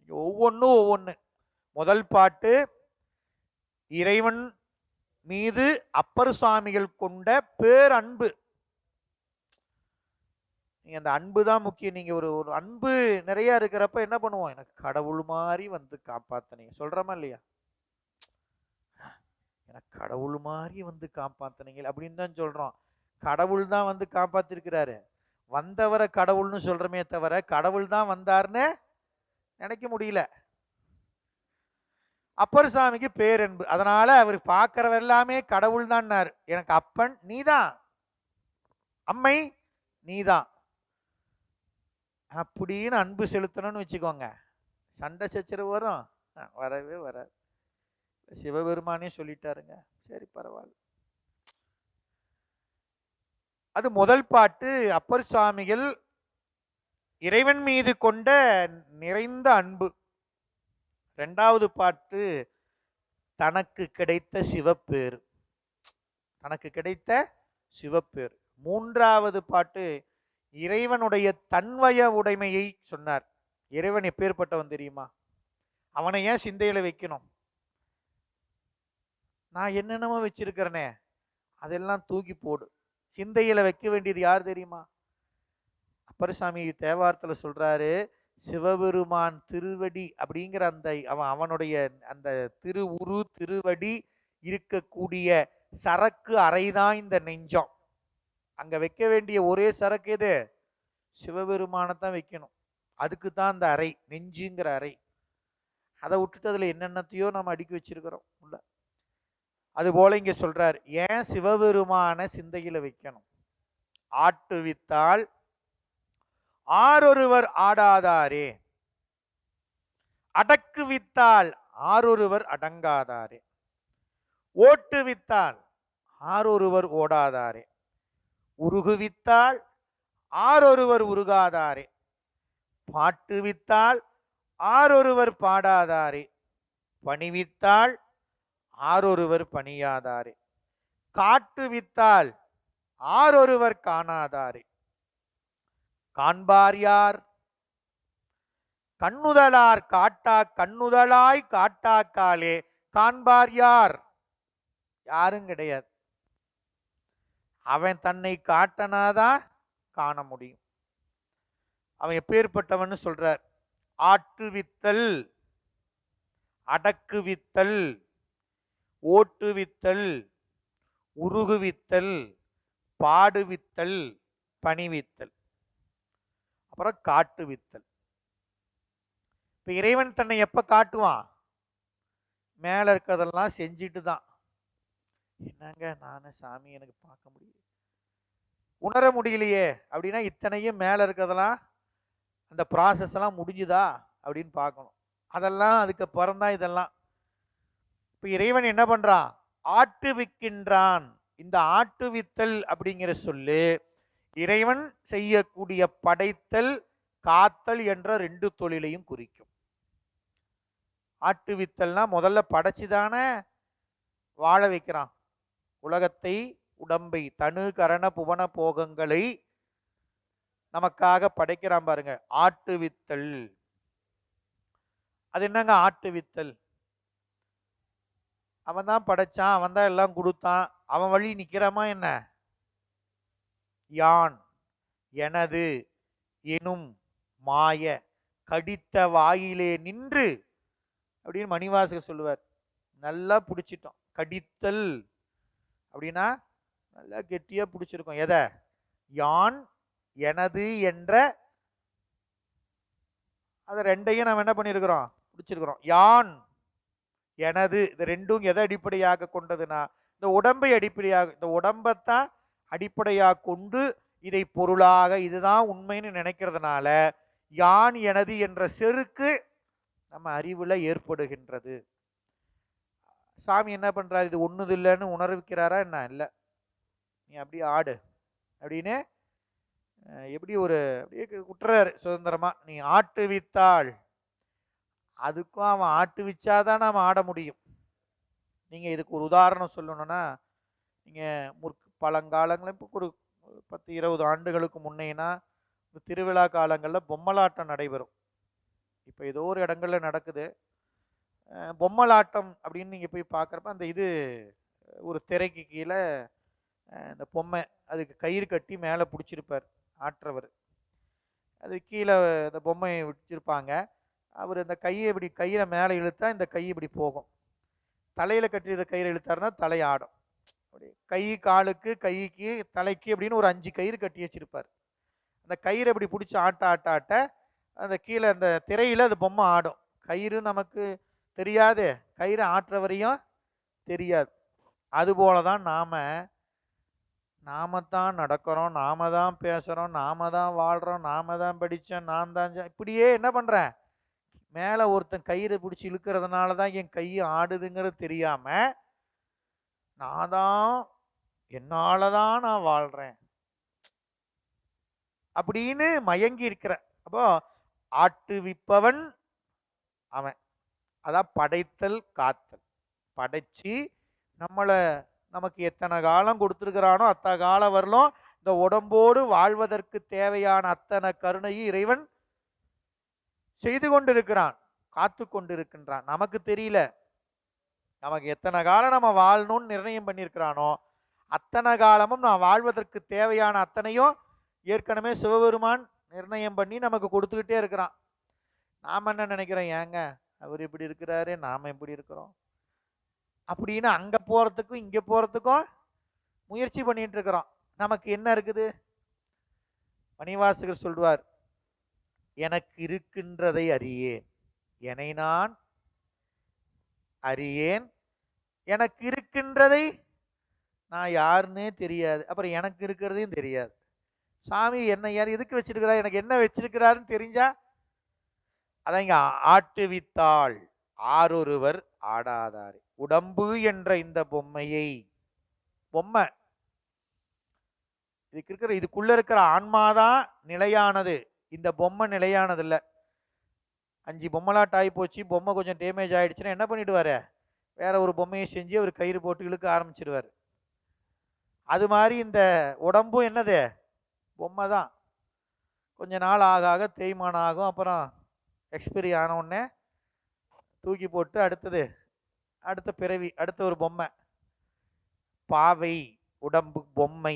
ஒவ்வொன்றும் ஒவ்வொன்று. முதல் பாட்டு இறைவன் மீது அப்பர் சுவாமிகள் கொண்ட பேரன்பு. நீங்க அந்த அன்பு தான் முக்கியம். நீங்க ஒரு ஒரு அன்பு நிறைய இருக்கிறப்ப என்ன பண்ணுவோம், எனக்கு கடவுள் மாதிரி வந்து காப்பாத்தினீங்க சொல்றமா இல்லையா, எனக்கு கடவுள் மாதிரி வந்து காப்பாத்தினீங்க அப்படின்னு தான் சொல்றோம். கடவுள் தான் வந்து காப்பாத்திருக்கிறாரு, வந்தவரை கடவுள்னு சொல்றமே தவிர கடவுள் தான் வந்தார்னு நினைக்க முடியல. அப்பர் சாமிக்கு பேரன்பு, அதனால அவர் பார்க்கிறவர் எல்லாமே கடவுள் தான். எனக்கு அப்பன் நீதான், அம்மை நீதான் அப்படின்னு அன்பு செலுத்தணும்னு வச்சுக்கோங்க, சண்டை சச்சரவு வரும்? வரவே வராது. சிவபெருமானே சொல்லிட்டாருங்க, சரி பரவாயில்ல. அது முதல் பாட்டு அப்பர் சுவாமிகள் இறைவன் மீது கொண்ட நிறைந்த அன்பு. இரண்டாவது பாட்டு தனக்கு கிடைத்த சிவப்பேறு, தனக்கு கிடைத்த சிவப்பேறு. மூன்றாவது பாட்டு இறைவனுடைய தன்வய உடைமையை சொன்னார். இறைவன் எப்பேற்பட்டவன் தெரியுமா, அவனை ஏன் சிந்தையில வைக்கணும், நான் என்னென்னமோ வச்சிருக்கிறேனே அதெல்லாம் தூக்கி போடு. சிந்தையில வைக்க வேண்டியது யார் தெரியுமா, அப்பர் சாமி தேவாரத்துல சொல்றாரு, சிவபெருமான் திருவடி அப்படிங்கிற அந்த அவனுடைய அந்த திருவுரு திருவடி இருக்கக்கூடிய சரக்கு அறைதான் இந்த நெஞ்சம். அங்க வைக்க வேண்டிய ஒரே சரக்கு எது, சிவபெருமானத்தான் வைக்கணும். அதுக்கு தான் அந்த அறை, நெஞ்சுங்கிற அறை. அதை விட்டுட்டு அதுல என்னென்னத்தையோ நம்ம அடுக்கி வச்சிருக்கிறோம் உள்ள. அது போல இங்க சொல்றார், ஏன் சிவபெருமான சிந்தையில வைக்கணும். ஆட்டுவித்தால் ஆரொருவர் ஆடாதாரே, அடக்குவித்தால் ஆரொருவர் அடங்காதாரே, ஓட்டுவித்தால் ஆரொருவர் ஓடாதாரே, உருகுவித்தால் ஆரொருவர் உருகாதாரே, பாட்டுவித்தால் ஆரொருவர் பாடாதாரே, பணிவித்தால் ஆரொருவர் பணியாதாரே, காட்டுவித்தால் ஆரொருவர் காணாதாரே, காண்பார் யார், கண்ணுதலார் காட்டா கண்ணுதலாய் காட்டாக்காலே காண்பார் யார், யாரும் கிடையாது. அவன் தன்னை காட்டனாதான் காண முடியும். அவன் எப்பேற்பட்டவன் சொல்றார், ஆட்டுவித்தல் அடக்குவித்தல் ஓட்டுவித்தல் உருகுவித்தல் பாடுவித்தல் பணிவித்தல், அப்புறம் காட்டுவித்தல். இப்ப இறைவன் தன்னை எப்ப காட்டுவான், மேல இருக்கிறதெல்லாம் செஞ்சிட்டு தான். என்னங்க நானு சாமி எனக்கு பார்க்க முடியல, உணர முடியலையே அப்படின்னா இத்தனையும் மேல இருக்கிறதெல்லாம் அந்த ப்ராசஸ் எல்லாம் முடிஞ்சுதா அப்படின்னு பார்க்கணும். அதெல்லாம் அதுக்கு பிறந்தான் இதெல்லாம். இப்ப இறைவன் என்ன பண்றான், ஆட்டுவிக்கின்றான். இந்த ஆட்டுவித்தல் அப்படிங்கிற சொல்லு இறைவன் செய்யக்கூடிய படைத்தல் காத்தல் என்ற ரெண்டு தொழிலையும் குறிக்கும். ஆட்டுவித்தல்னா முதல்ல படைச்சுதானே வாழ வைக்கிறான். உலகத்தை உடம்பை தனு கரண புவன போகங்களை நமக்காக படைக்கிறான் பாருங்க, ஆட்டுவித்தல். அது என்னங்க ஆட்டுவித்தல், அவன் தான் படைச்சான், அவன் தான் எல்லாம் கொடுத்தான், அவன் வழி நிக்கிறாமா என்ன, யான் எனது எனும் மாய கடித்த வாயிலே நின்று அப்படின்னு மணிவாசகர் சொல்லுவார். நல்லா பிடிச்சிட்டோம். கடித்தல் அப்படின்னா நல்லா கெட்டியா பிடிச்சிருக்கோம். எதை? யான் எனது என்ற அதை ரெண்டையும் நம்ம என்ன பண்ணியிருக்கிறோம்? பிடிச்சிருக்கிறோம். யான் எனது இது ரெண்டும் எதை அடிப்படையாக கொண்டதுன்னா இந்த உடம்பை அடிப்படையாக, இந்த உடம்பைத்தான் அடிப்படையாக கொண்டு இதை பொருளாக இதுதான் உண்மைன்னு நினைக்கிறதுனால யான் எனது என்ற செருக்கு நம்ம அறிவுல ஏற்படுகின்றது. சாமி என்ன பண்றாரு? இது ஒண்ணுது இல்லைன்னு உணர்விக்கிறாரா என்ன? இல்லை, நீ அப்படியே ஆடு அப்படின்னு எப்படி ஒரு அப்படியே விட்டுறாரு சுதந்திரமா. நீ ஆட்டுவித்தாள், அதுக்கும் அவன் ஆட்டுவிச்சாதான் அவன் ஆட முடியும். நீங்க இதுக்கு ஒரு உதாரணம் சொல்லணும்னா, நீங்க பழங்காலங்களில் இப்போ ஒரு 10-20 ஆண்டுகளுக்கு முன்னேனா திருவிழா காலங்களில் பொம்மலாட்டம் நடைபெறும். இப்போ ஏதோ ஒரு இடங்கள்ல நடக்குது பொம்மலாட்டம் அப்படின்னு நீங்க போய் பார்க்குறப்ப அந்த இது ஒரு திரைக்கு கீழே இந்த பொம்மை அதுக்கு கயிறு கட்டி மேலே பிடிச்சிருப்பார் ஆற்றவர். அது கீழே இந்த பொம்மையை வச்சிருப்பாங்க. அவர் இந்த கையை இப்படி கயிறை மேலே இழுத்தா இந்த கை இப்படி போகும். தலையில கட்டி கயிறு இழுத்தாருன்னா தலை ஆடும். அப்படி கை காலுக்கு கைக்கு தலைக்கு அப்படின்னு ஒரு 5 கயிறு கட்டி வச்சிருப்பார். அந்த கயிறை இப்படி பிடிச்சி ஆட்ட ஆட்ட ஆட்ட அந்த கீழே அந்த திரையில அது பொம்மை ஆடும். கயிறு நமக்கு தெரியாது, கயிறு ஆற்றவரையும் தெரியாது. அதுபோலதான் நாம தான் நடக்கிறோம், நாம தான் பேசுறோம், நாம தான் வாழ்றோம், நாம தான் படித்தோம், நான் தான் இப்படியே என்ன பண்றேன்? மேல ஒருத்தன் கயிறு பிடிச்சி இழுக்கிறதுனால தான் என் கை ஆடுதுங்கிறது தெரியாம நான் தான் என்னாலதான் நான் வாழ்றேன் அப்படின்னு மயங்கி இருக்கிற. அப்போ ஆட்டுவிப்பவன் அவன். அதான் படைத்தல் காத்தல். படைச்சு நமக்கு எத்தனை காலம் கொடுத்திருக்கிறானோ அத்தனை காலம் வரலும் இந்த உடம்போடு வாழ்வதற்கு தேவையான அத்தனை கருணையை இறைவன் செய்து கொண்டிருக்கிறான், காத்து கொண்டிருக்கின்றான். நமக்கு தெரியல. நமக்கு எத்தனை காலம் நம்ம வாழணும்னு நிர்ணயம் பண்ணியிருக்கிறானோ அத்தனை காலமும் நான் வாழ்வதற்கு தேவையான அத்தனையும் ஏற்கனவே சிவபெருமான் நிர்ணயம் பண்ணி நமக்கு கொடுத்துக்கிட்டே இருக்கிறான். நாம் என்ன நினைக்கிறோம்? ஏங்க அவர் இப்படி இருக்கிறாரு, நாம எப்படி இருக்கிறோம் அப்படின்னு அங்க போறதுக்கும் இங்க போறதுக்கும் முயற்சி பண்ணிட்டு இருக்கிறோம். நமக்கு என்ன இருக்குது? மணிவாசகர் சொல்வார், எனக்கு இருக்கின்றதை அறியேன், என்னை நான் அறியேன், எனக்கு இருக்கின்றதை நான் யாருன்னே தெரியாது, அப்புறம் எனக்கு இருக்கிறதையும் தெரியாது. சாமி என்ன யார் எதுக்கு வச்சிருக்கிறார், எனக்கு என்ன வச்சிருக்கிறாருன்னு தெரிஞ்சா அதான் இங்க ஆட்டுவித்தாள் ஆரொருவர் ஆடாதாரே. உடம்பு என்ற இந்த பொம்மையை, பொம்மை இதுக்கு இருக்கிற இதுக்குள்ள இருக்கிற ஆன்மாதான் நிலையானது, இந்த பொம்மை நிலையானது இல்லை. 5 பொம்மலாட்ட ஆகி போச்சு, பொம்மை கொஞ்சம் டேமேஜ் ஆயிடுச்சுன்னா என்ன பண்ணிடுவாரு? வேற ஒரு பொம்மையை செஞ்சு அவர் கயிறு போட்டு இழுக்க ஆரம்பிச்சிருவார். அது மாதிரி இந்த உடம்பும் என்னது? பொம்மை தான். கொஞ்ச நாள் ஆக ஆக தேய்மானம் ஆகும். அப்புறம் எக்ஸ்பைரி ஆன உடனே தூக்கி போட்டு அடுத்த பிறவி, அடுத்த ஒரு பொம்மை. பாவை உடம்பு பொம்மை.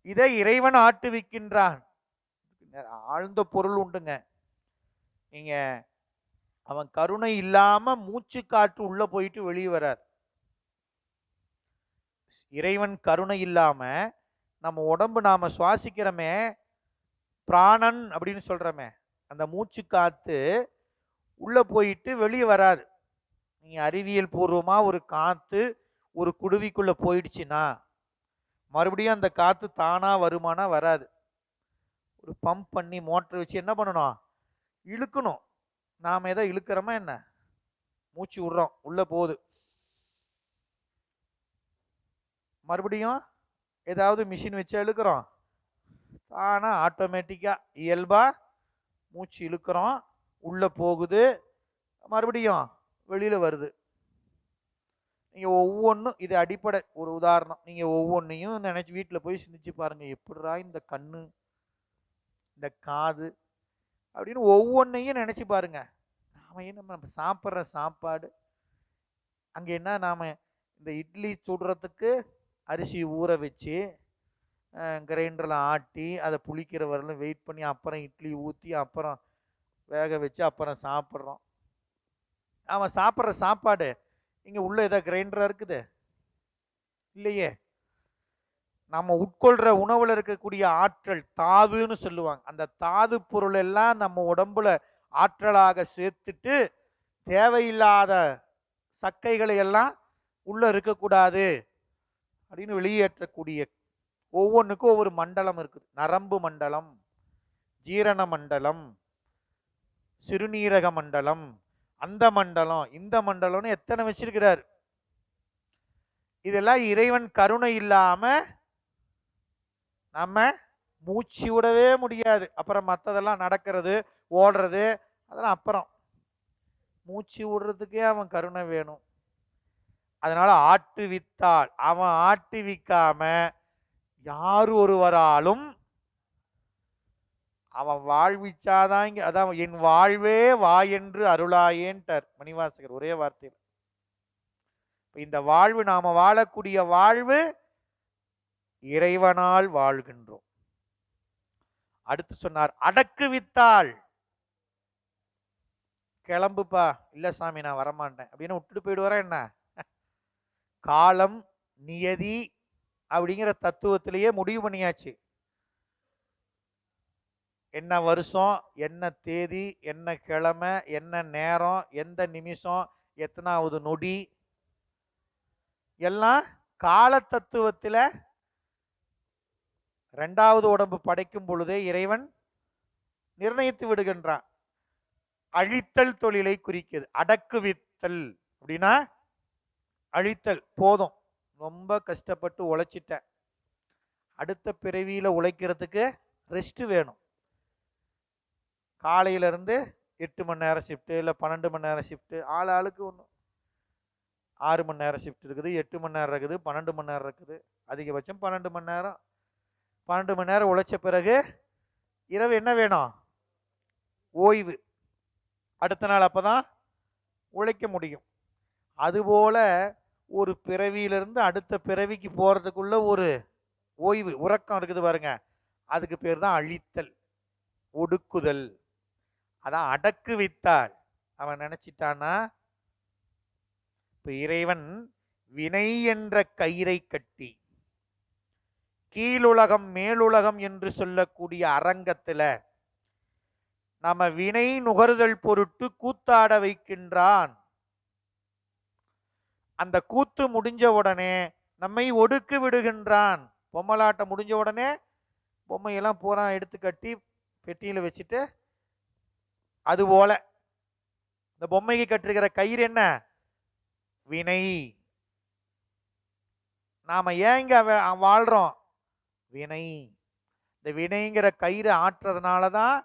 இதை இறைவன் ஆட்டுவிக்கின்றான். ஆழ்ந்த பொருள் உண்டுங்க. நீங்க அவன் கருணை இல்லாம மூச்சு காற்று உள்ள போயிட்டு வெளியே வராது. இறைவன் கருணை இல்லாம நம்ம உடம்பு நாம சுவாசிக்கிறோமே, பிராணன் அப்படின்னு சொல்றோமே, அந்த மூச்சு காத்து உள்ள போயிட்டு வெளியே வராது. நீங்க அறிவியல் பூர்வமா ஒரு காத்து ஒரு குடுவிக்குள்ள போயிடுச்சுன்னா மறுபடியும் அந்த காத்து தானா வருமானா வராது. ஒரு பம்ப் பண்ணி மோட்டர் வச்சு என்ன பண்ணணும்? இழுக்கணும். நாம ஏதோ இழுக்கிறோமா என்ன? மூச்சு விடுறோம், உள்ள போகுது. மறுபடியும் ஏதாவது மிஷின் வச்சு இழுக்கிறோம், தானா ஆட்டோமேட்டிக்கா இயல்பா மூச்சு இழுக்கிறோம், உள்ள போகுது, மறுபடியும் வெளியில வருது. நீங்க ஒவ்வொன்றும் இது அடிப்படை ஒரு உதாரணம். நீங்க ஒவ்வொன்றையும் நினைச்சு வீட்டில் போய் சிந்திச்சு பாருங்க. எப்படிடா இந்த கண்ணு, இந்த காது அப்படின்னு ஒவ்வொன்றையும் நினைச்சு பாருங்க. நாம நம்ம சாப்பிட்ற சாப்பாடு அங்க என்ன, நாம இந்த இட்லி சுடுறதுக்கு அரிசி ஊற வச்சு கிரைண்டரில் ஆட்டி அதை புளிக்கிற வரலும் வெயிட் பண்ணி அப்புறம் இட்லி ஊற்றி அப்புறம் வேக வச்சு அப்புறம் சாப்பிட்றோம். அவன் சாப்பிட்ற சாப்பாடு இங்க உள்ள ஏதாவது கிரைண்டரா இருக்குது? இல்லையே. நம்ம உட்கொள்ற உணவுல இருக்கக்கூடிய ஆற்றல் தாதுன்னு சொல்லுவாங்க. அந்த தாது பொருள் எல்லாம் நம்ம உடம்புல ஆற்றலாக சேர்த்துட்டு தேவையில்லாத சக்கைகளை எல்லாம் உள்ள இருக்கக்கூடாது அப்படின்னு வெளியேற்றக்கூடிய ஒவ்வொன்றுக்கும் ஒவ்வொரு மண்டலம் இருக்குது. நரம்பு மண்டலம், ஜீரண மண்டலம், சிறுநீரக மண்டலம், அந்த மண்டலம், இந்த மண்டலம்னு எத்தனை வச்சிருக்கிறார். இதெல்லாம் இறைவன் கருணை இல்லாம நம்ம மூச்சு விடவே முடியாது. அப்புறம் மற்றதெல்லாம் நடக்கிறது, ஓடுறது, அதெல்லாம் அப்புறம். மூச்சு விடுறதுக்கே அவன் கருணை வேணும். அதனால ஆட்டுவித்தால் அவன் ஆட்டுவிக்காம யார் ஒருவராலும் அவன் வாழ்விச்சாதான் இங்க, அதான் என் வாழ்வே வா என்று அருளாயேன்ட்டார் மணிவாசகர் ஒரே வார்த்தையில். இந்த வாழ்வு, நாம வாழக்கூடிய வாழ்வு இறைவனால் வாழ்கின்றோம். அடுத்து சொன்னார் அடக்குவித்தால், கிளம்புப்பா, இல்ல சாமி நான் வரமாட்டேன் அப்படின்னு விட்டுட்டு போயிடுவாரா என்ன? காலம் நியதி அப்படிங்கிற தத்துவத்திலேயே முடிவு பண்ணியாச்சு. என்ன வருஷம், என்ன தேதி, என்ன கிழமை, என்ன நேரம், எந்த நிமிஷம், எத்தனாவது நொடி, எல்லாம் கால தத்துவத்தில் இரண்டாவது உடம்பு படைக்கும் பொழுதே இறைவன் நிர்ணயித்து விடுகின்றான். அழித்தல் தொழிலை குறிக்கிறது. அடக்குவித்தல் அப்படின்னா அழித்தல். போதும், ரொம்ப கஷ்டப்பட்டு உழைச்சிட்டேன், அடுத்த பிறவியில உழைக்கிறதுக்கு ரெஸ்ட் வேணும். காலையில இருந்து 8 மணி நேரம் ஷிஃப்ட், இல்லை 12 மணி நேரம் ஷிஃப்ட், ஆளுக்கு ஒன்று 6 மணி நேரம் ஷிஃப்ட் இருக்குது, 8 மணி நேரம் இருக்குது, 12 மணி நேரம் இருக்குது, அதிகபட்சம் 12 மணி நேரம். 12 மணி நேரம் உழைச்ச பிறகு இரவு என்ன வேணும்? ஓய்வு. அடுத்த நாள் அப்பதான் உழைக்க முடியும். அதுபோல ஒரு பிறவியிலிருந்து அடுத்த பிறவிக்கு போறதுக்குள்ள ஒரு ஓய்வு, உறக்கம் இருக்குது பாருங்க, அதுக்கு பேர் தான் அழித்தல், ஒடுக்குதல். அதான் அடக்கு வித்தால். அவன் நினைச்சிட்டானா, இப்ப இறைவன் வினை என்ற கயிறை கட்டி கீழுலகம் மேலுலகம் என்று சொல்லக்கூடிய அரங்கத்துல நம்ம வினை நுகர்தல் பொருட்டு கூத்தாட வைக்கின்றான். அந்த கூத்து முடிஞ்ச உடனே நம்மை ஒடுக்கு விடுகின்றான். பொம்மலாட்டம் முடிஞ்ச உடனே பொம்மையெல்லாம் பூரா எடுத்து கட்டி பெட்டியில வச்சுட்டு, அதுபோல இந்த பொம்மைக்கு கட்டுகிற கயிறு என்ன? வினை. நாம ஏன் இங்க வாழ்றோம்? வினை. இந்த வினைங்கிற கயிறு ஆற்றுறதுனாலதான்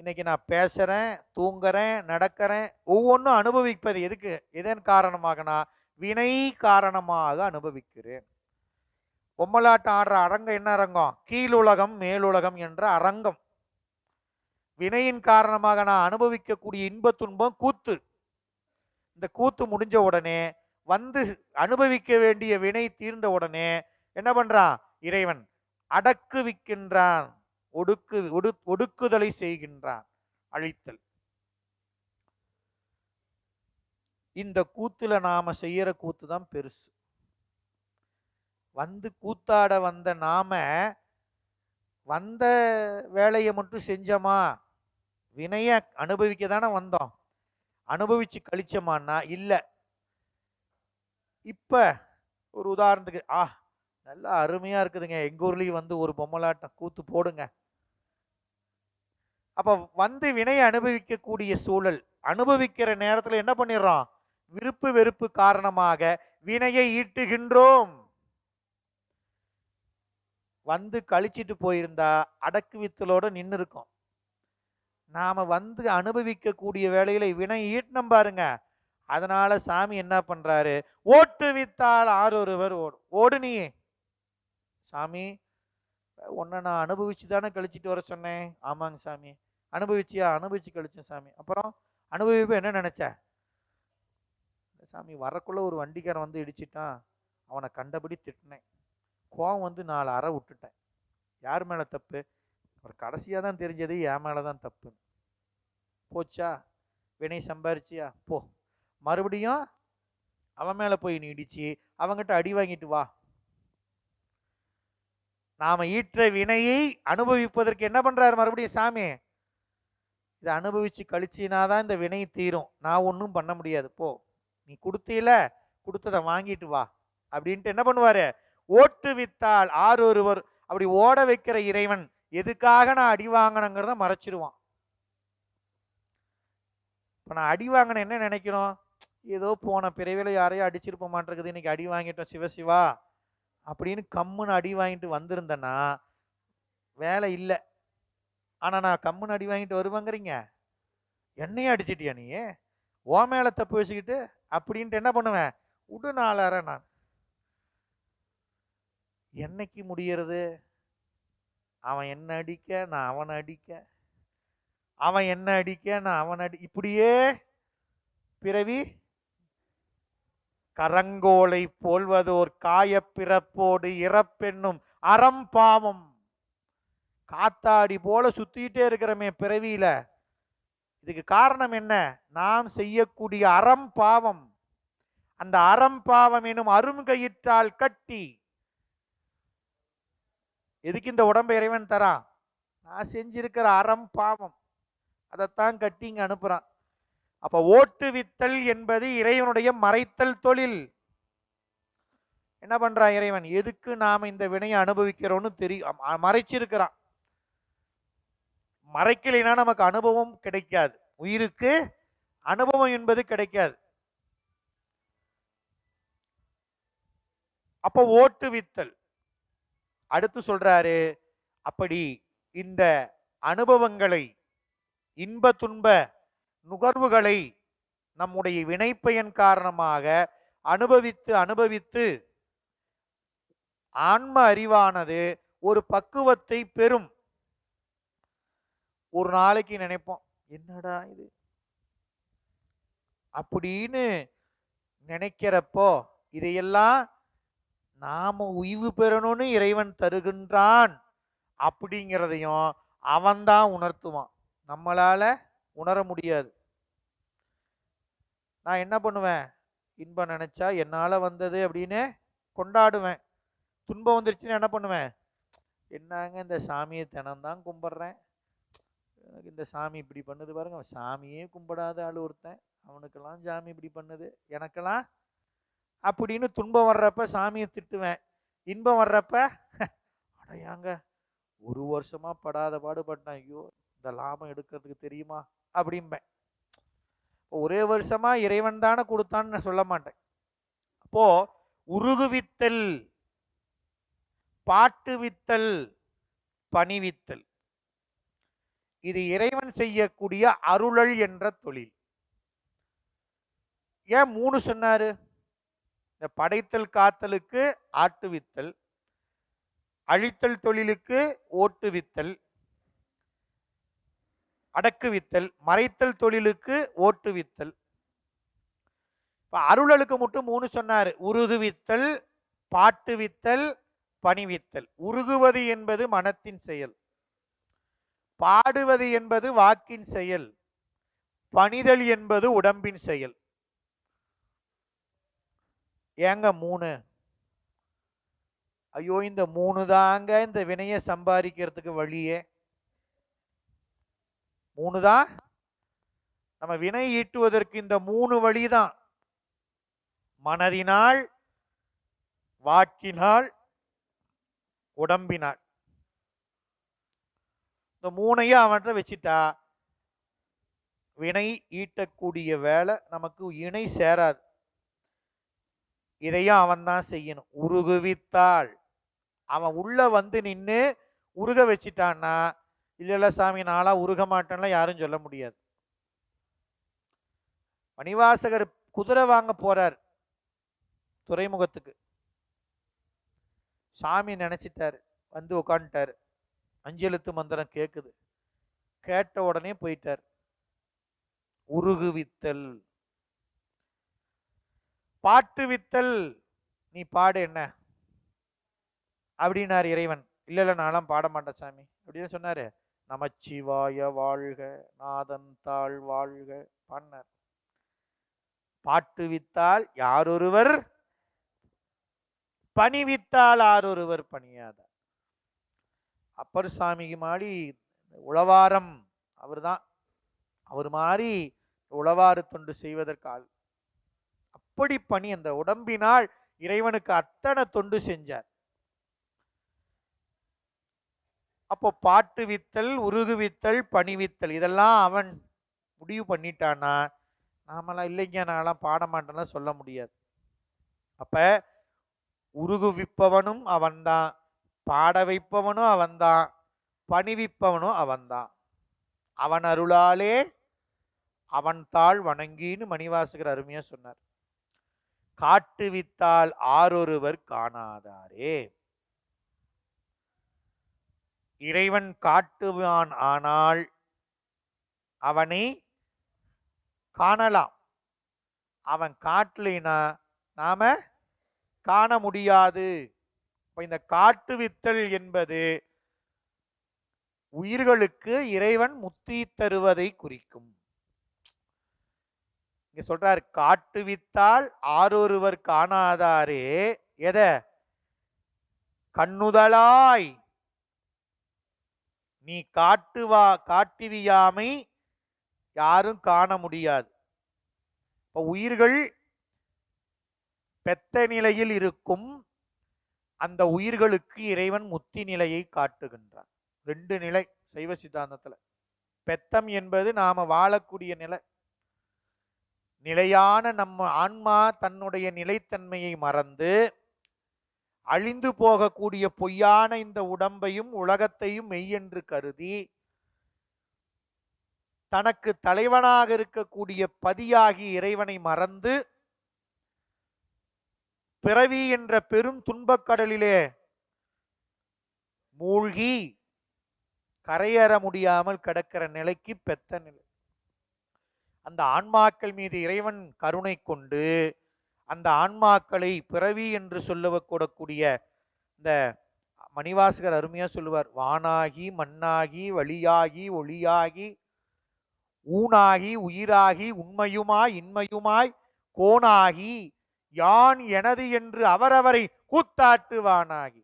இன்னைக்கு நான் பேசுறேன், தூங்குறேன், நடக்கிறேன், ஒவ்வொன்றும் அனுபவிப்பது எதுக்கு? எதன் காரணமாகனா வினை காரணமாக அனுபவிக்கிறேன். பொம்மலாட்டம் ஆடுற அரங்கம் என்ன அரங்கம்? கீழுலகம் மேலுலகம் என்ற அரங்கம். வினையின் காரணமாக நான் அனுபவிக்கக்கூடிய இன்ப துன்பம் கூத்து. இந்த கூத்து முடிஞ்ச உடனே வந்து அனுபவிக்க வேண்டிய வினை தீர்ந்த உடனே என்ன பண்றான்? இறைவன் அடக்குவிக்கின்றான், ஒடுக்குதலை செய்கின்றான், அழித்தல். இந்த கூத்துல நாம செய்யற கூத்து தான் பெருசு. வந்து கூத்தாட வந்த நாம வந்த வேலையை மட்டும் செஞ்சோமா? வினைய அனுபவிக்க தானே வந்தோம், அனுபவிச்சு கழிச்சோமான்னா இல்ல. இப்ப ஒரு உதாரணத்துக்கு, நல்லா அருமையா இருக்குதுங்க, எங்க ஊர்லயும் வந்து ஒரு பொம்மலாட்டம் கூத்து போடுங்க. அப்ப வந்து வினையை அனுபவிக்கக்கூடிய சூழல், அனுபவிக்கிற நேரத்தில் என்ன பண்ணிடுறோம்? விருப்பு வெறுப்பு காரணமாக வினையை ஈட்டுகின்றோம். வந்து கழிச்சிட்டு போயிருந்தா அடக்கு வித்தலோட நின்று இருக்கும். நாம வந்து அனுபவிக்கக்கூடிய வேலையில வினை ஈட்டணும் பாருங்க. அதனால சாமி என்ன பண்றாரு? ஓட்டு வித்தால் ஆரொருவர் ஓடும். ஓடு நீ சாமி, உன்னை நான் அனுபவிச்சு தானே கழிச்சிட்டு வர சொன்னேன். ஆமாங்க சாமி. அனுபவிச்சியா? அனுபவிச்சு கழிச்சேன் சாமி. அப்புறம் அனுபவிப்பு என்ன நினைச்ச? சாமி வரக்குள்ள ஒரு வண்டிக்காரன் வந்து இடிச்சிட்டான், அவனை கண்டபடி திட்டினேன், கோவம் வந்து 4 அறை விட்டுட்டேன். யார் மேல தப்பு? ஒரு கடைசியா தான் தெரிஞ்சது என் மேலதான் தப்பு. போச்சா? வினை சம்பாரிச்சியா போ, மறுபடியும் அவன் மேல போய் நீ இடிச்சு அவங்கிட்ட அடி வாங்கிட்டு வா. நாம ஈற்ற வினையை அனுபவிப்பதற்கு என்ன பண்றாரு மறுபடியும் சாமி? இதை அனுபவிச்சு கழிச்சினாதான் இந்த வினை தீரும். நான் ஒன்றும் பண்ண முடியாது, போ, நீ கொடுத்தீல, கொடுத்ததை வாங்கிட்டு வா அப்படின்ட்டு என்ன பண்ணுவாரு? ஓட்டுவித்தால் ஆறு ஒருவர். அப்படி ஓட வைக்கிற இறைவன் எதுக்காக நான் அடி வாங்கினங்கிறத மறைச்சிருவான். இப்ப நான் அடி வாங்கின என்ன நினைக்கிறோம்? ஏதோ போன பிறவில யாரையும் அடிச்சிருப்ப மாட்டிருக்குது, இன்னைக்கு அடி வாங்கிட்டோம் சிவசிவா அப்படின்னு கம்முன்னு அடி வாங்கிட்டு வந்திருந்தேன்னா வேலை இல்லை. ஆனா நான் கம்முன்னு அடி வாங்கிட்டு வருவாங்கிறீங்க, என்னையும் அடிச்சிட்டியா நீ, ஓ மேல தப்பு வச்சுக்கிட்டு அப்படின்ட்டு என்ன பண்ணுவேன்? உடுநாளார நான் என்னைக்கு முடியறது? அவன் என்ன அடிக்க, நான் அவனை அடிக்க, அவன் என்ன அடிக்க, நான் அவன் இப்படியே பிறவி கரங்கோலை போல்வதோர் காய பிறப்போடு இறப்பென்னும் அறம்பாவம். காத்தாடி போல சுத்திட்டே இருக்கிறமே பிறவியில. இதுக்கு காரணம் என்ன? நாம் செய்யக்கூடிய அறம்பாவம். அந்த அறம்பாவம் எனும் அருங்கயிற்றால் கட்டி. எதுக்கு இந்த உடம்பை இறைவன் தரான்? நான் செஞ்சிருக்கிற அறம்பாவம், அதைத்தான் கட்டி இங்க அனுப்புறான். அப்ப ஓட்டுவித்தல் என்பது இறைவனுடைய மறைத்தல் தொழில். என்ன பண்றான் இறைவன்? எதுக்கு நாம இந்த வினையை அனுபவிக்கிறோம்னு தெரியும், மறைச்சிருக்கிறான். மறைக்கலைன்னா நமக்கு அனுபவம் கிடைக்காது, உயிருக்கு அனுபவம் என்பது கிடைக்காது. அப்ப ஓட்டுவித்தல். அடுத்து சொல்றாரு, அப்படி இந்த அனுபவங்களை, இன்ப துன்ப நுகர்வுகளை நம்முடைய வினைப்பயன் காரணமாக அனுபவித்து அனுபவித்து ஆன்ம அறிவானது ஒரு பக்குவத்தை பெறும். ஒரு நாளைக்கு நினைப்போம், என்னடா இது அப்படின்னு நினைக்கிறப்போ இதையெல்லாம் நாம உய்வு பெறணும்னு இறைவன் தருகின்றான் அப்படிங்கிறதையும் அவன்தான் உணர்த்துவான். நம்மளால உணர முடியாது. நான் என்ன பண்ணுவேன்? இன்பம் நினைச்சா என்னால வந்தது அப்படின்னு கொண்டாடுவேன். துன்பம் வந்துருச்சுன்னு என்ன பண்ணுவேன்? என்னங்க இந்த சாமியை தினம்தான் கும்பிட்றேன், எனக்கு இந்த சாமி இப்படி பண்ணுது பாருங்க, சாமியே கும்பிடாத ஆள் ஒருத்தன், அவனுக்கெல்லாம் சாமி இப்படி பண்ணுது, எனக்கெல்லாம் அப்படின்னு துன்பம் வர்றப்ப சாமியை திட்டுவேன். இன்பம் வர்றப்ப அடையாங்க ஒரு வருஷமா படாத பாடுபட்டேன், ஐயோ இந்த லாபம் எடுக்கிறதுக்கு தெரியுமா அப்படிம்பேன். ஒரே வருஷமா இறைவன் தானே கொடுத்தான்னு நான் சொல்ல மாட்டேன். அப்போ உருகுவித்தல், பாட்டுவித்தல், பணிவித்தல், இது இறைவன் செய்யக்கூடிய அருளல் என்ற தொழில். ஏன் 3 சொன்னாரு? இந்த படைத்தல் காத்தலுக்கு ஆட்டுவித்தல், அழித்தல் தொழிலுக்கு ஓட்டுவித்தல், அடக்குவித்தல், மறைத்தல் தொழிலுக்கு ஓட்டுவித்தல். அருளலுக்கு மட்டும் 3 சொன்னாரு. உருகுவித்தல், பாட்டுவித்தல், பணிவித்தல். உருகுவது என்பது மனத்தின் செயல், பாடுவது என்பது வாக்கின் செயல், பணிதல் என்பது உடம்பின் செயல். ஏங்க 3? ஐயோ இந்த 3 தாங்க இந்த வினையை சம்பாதிக்கிறதுக்கு வழியே. 3 தான் நம்ம வினை ஈட்டுவதற்கு. இந்த 3 வழிதான்: மனதினால், வாக்கினால், உடம்பினால். இந்த 3ஐயும் அவன்கிட்ட வச்சுட்டா வினை ஈட்டக்கூடிய வேலை நமக்கு இணை சேராது. இதையும் அவன் தான் செய்யணும். உருகுவித்தால், அவன் உள்ள வந்து நின்று உருக வச்சிட்டான்னா, இல்ல சாமி நாளா உருக மாட்டேன்ல யாரும் சொல்ல முடியாது. மணிவாசகர் குதிரை வாங்க போறார் துறைமுகத்துக்கு. சாமி நினைச்சிட்டாரு, வந்து உட்காந்துட்டாரு. 5 எழுத்து மந்திரம் கேக்குது. கேட்ட உடனே போயிட்டார். உருகுவித்தல். பாட்டுவித்தல், நீ பாடு என்ன அப்படின்னாரு இறைவன். இல்ல நான்லாம் பாட மாட்டேன் சாமி அப்படின்னு சொன்னாரு. நமச்சிவாய வாழ்க, நாதன் தாழ் வாழ்க, பாடினார். பாட்டுவித்தால் யாரொருவர் பணிவித்தால் ஆரொருவர் பணியாதார். அப்பர் சாமிக்கு மாதிரி உளவாரம் அவர் தான். அவர் மாதிரி உளவாறு தொண்டு செய்வதற்கால் அப்படி பணி அந்த உடம்பினால் இறைவனுக்கு அத்தனை தொண்டு செஞ்சார். அப்போ பாட்டு வித்தல், உருகுவித்தல், பணிவித்தல் இதெல்லாம் அவன் முடிவு பண்ணிட்டானா, நாமெல்லாம் இல்லைங்க நான்லாம் பாட மாட்டேன்னா சொல்ல முடியாது. அப்ப உருகுவிப்பவனும் அவன்தான், பாட வைப்பவனும் அவன்தான், பணிவிப்பவனும் அவன்தான். அவன் அருளாலே அவன் தாள் வணங்கின்னு மணிவாசகர் அருமையா சொன்னார். காட்டுவித்தால் ஆரொருவர் காணாதாரே. இறைவன் காட்டுவான் ஆனால் அவனை காணலாம். அவன் காட்டலைனா நாம காண முடியாது. இந்த காட்டுவித்தல் என்பது உயிர்களுக்கு இறைவன் முத்தி தருவதை குறிக்கும். இங்க சொல்றார், காட்டுவித்தால் ஆரொருவர் காணாதாரே. எத? கண்ணுதலாய் நீ காட்டுவியாமை யாரும் காண முடியாது. இப்ப உயிர்கள் பெத்த நிலையில் இருக்கும் அந்த உயிர்களுக்கு இறைவன் முத்தி நிலையை காட்டுகின்றான். 2 நிலை சைவ சித்தாந்தத்துல. பெத்தம் என்பது நாம வாழக்கூடிய நிலை. நிலையான நம்ம ஆன்மா தன்னுடைய நிலைத்தன்மையை மறந்து அழிந்து போகக்கூடிய பொய்யான இந்த உடம்பையும் உலகத்தையும் மெய்யென்று கருதி தனக்கு தலைவனாக இருக்கக்கூடிய பதியாகி இறைவனை மறந்து பிறவி என்ற பெரும் துன்பக்கடலிலே மூழ்கி கரையேற முடியாமல் கிடக்கிற நிலைக்கு பெத்த நிலை. அந்த ஆன்மாக்கள் மீது இறைவன் கருணை கொண்டு அந்த ஆன்மாக்களை பிறவி என்று சொல்லக்கூடக்கூடிய இந்த மணிவாசகர் அருமையா சொல்லுவார். வானாகி மண்ணாகி வழியாகி ஒளியாகி ஊனாகி உயிராகி உண்மையுமாய் இன்மையுமாய் கோனாகி யான் எனது என்று அவரவரை கூத்தாட்டுவானாகி.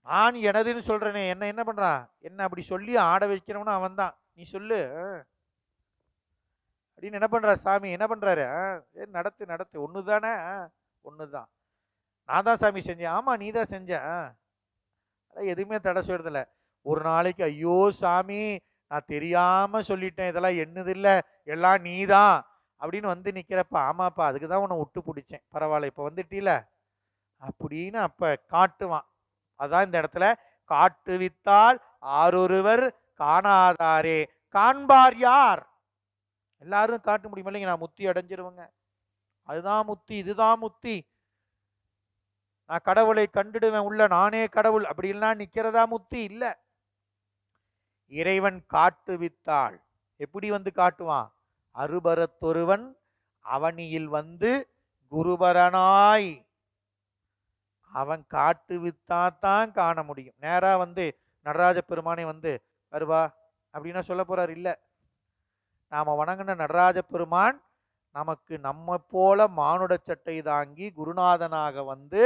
நான் எனதுன்னு சொல்றேனே, என்ன பண்றான்? என்ன அப்படி சொல்லி ஆட வைக்கிறவனும் அவன் தான். நீ சொல்லு அப்படின்னு என்ன பண்ற சாமி? என்ன பண்றாரு? நடத்து நடத்து, ஒண்ணுதானே? ஒண்ணுதான். நான் தான் சாமி செஞ்சேன். ஆமா நீ தான் செஞ்ச. எதுவுமே தடை சொல்றதில்ல. ஒரு நாளைக்கு ஐயோ சாமி நான் தெரியாம சொல்லிட்டேன், இதெல்லாம் என்னது இல்ல, எல்லாம் நீதான் அப்படின்னு வந்து நிக்கிறப்ப, ஆமாப்பா அதுக்கு தான் உன்னை விட்டு பிடிச்சேன், பரவாயில்ல இப்ப வந்துட்டீல அப்படின்னு அப்ப காட்டுவான். அதான் இந்த இடத்துல காட்டுவித்தால் ஆரொருவர் காணாதாரே. காண்பார் யார்? எல்லாரும் காட்ட முடியுமா? இல்லைங்க, நான் முத்தி அடைஞ்சிருவேங்க, அதுதான் முத்தி, இதுதான் முத்தி, நான் கடவுளை கண்டுடுவேன், உள்ள நானே கடவுள் அப்படின்லாம் நிக்கிறதா முத்தி? இல்ல. இறைவன் காட்டுவித்தாள். எப்படி வந்து காட்டுவான்? அருபரத்தொருவன் அவனியில் வந்து குருபரனாய் அவன் காட்டுவித்தாத்தான் காண முடியும். நேரா வந்து நடராஜ பெருமானை வந்து வருவா அப்படின்னா சொல்ல போறார்? இல்ல. நாம வணங்கின நடராஜ பெருமான் நமக்கு நம்ம போல மானுட சட்டை தாங்கி குருநாதனாக வந்து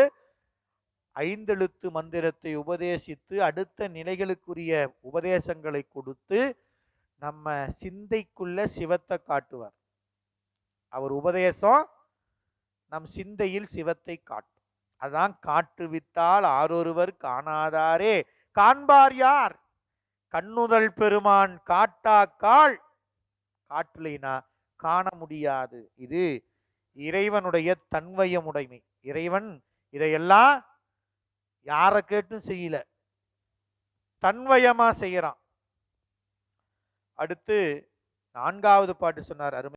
5 எழுத்து மந்திரத்தை உபதேசித்து அடுத்த நிலைகளுக்குரிய உபதேசங்களை கொடுத்து நம்ம சிந்தைக்குள்ள சிவத்தை காட்டுவார். அவர் உபதேசம் நம் சிந்தையில் சிவத்தை காட்டும். அதான் காட்டுவித்தால் ஆரொருவர் காணாதாரே. காண்பார் யார்? கண்ணுதல் பெருமான் காட்டாக்கால் காட்டலைனா காண முடியாது. இது இறைவனுடைய தன்வயமுடைமை. இறைவன் இதையெல்லாம் யாரை கேட்டும் செய்யல, தன்வயமா செய்யறான். அடுத்து 4வது பாட்டு சொன்னார் அருமை.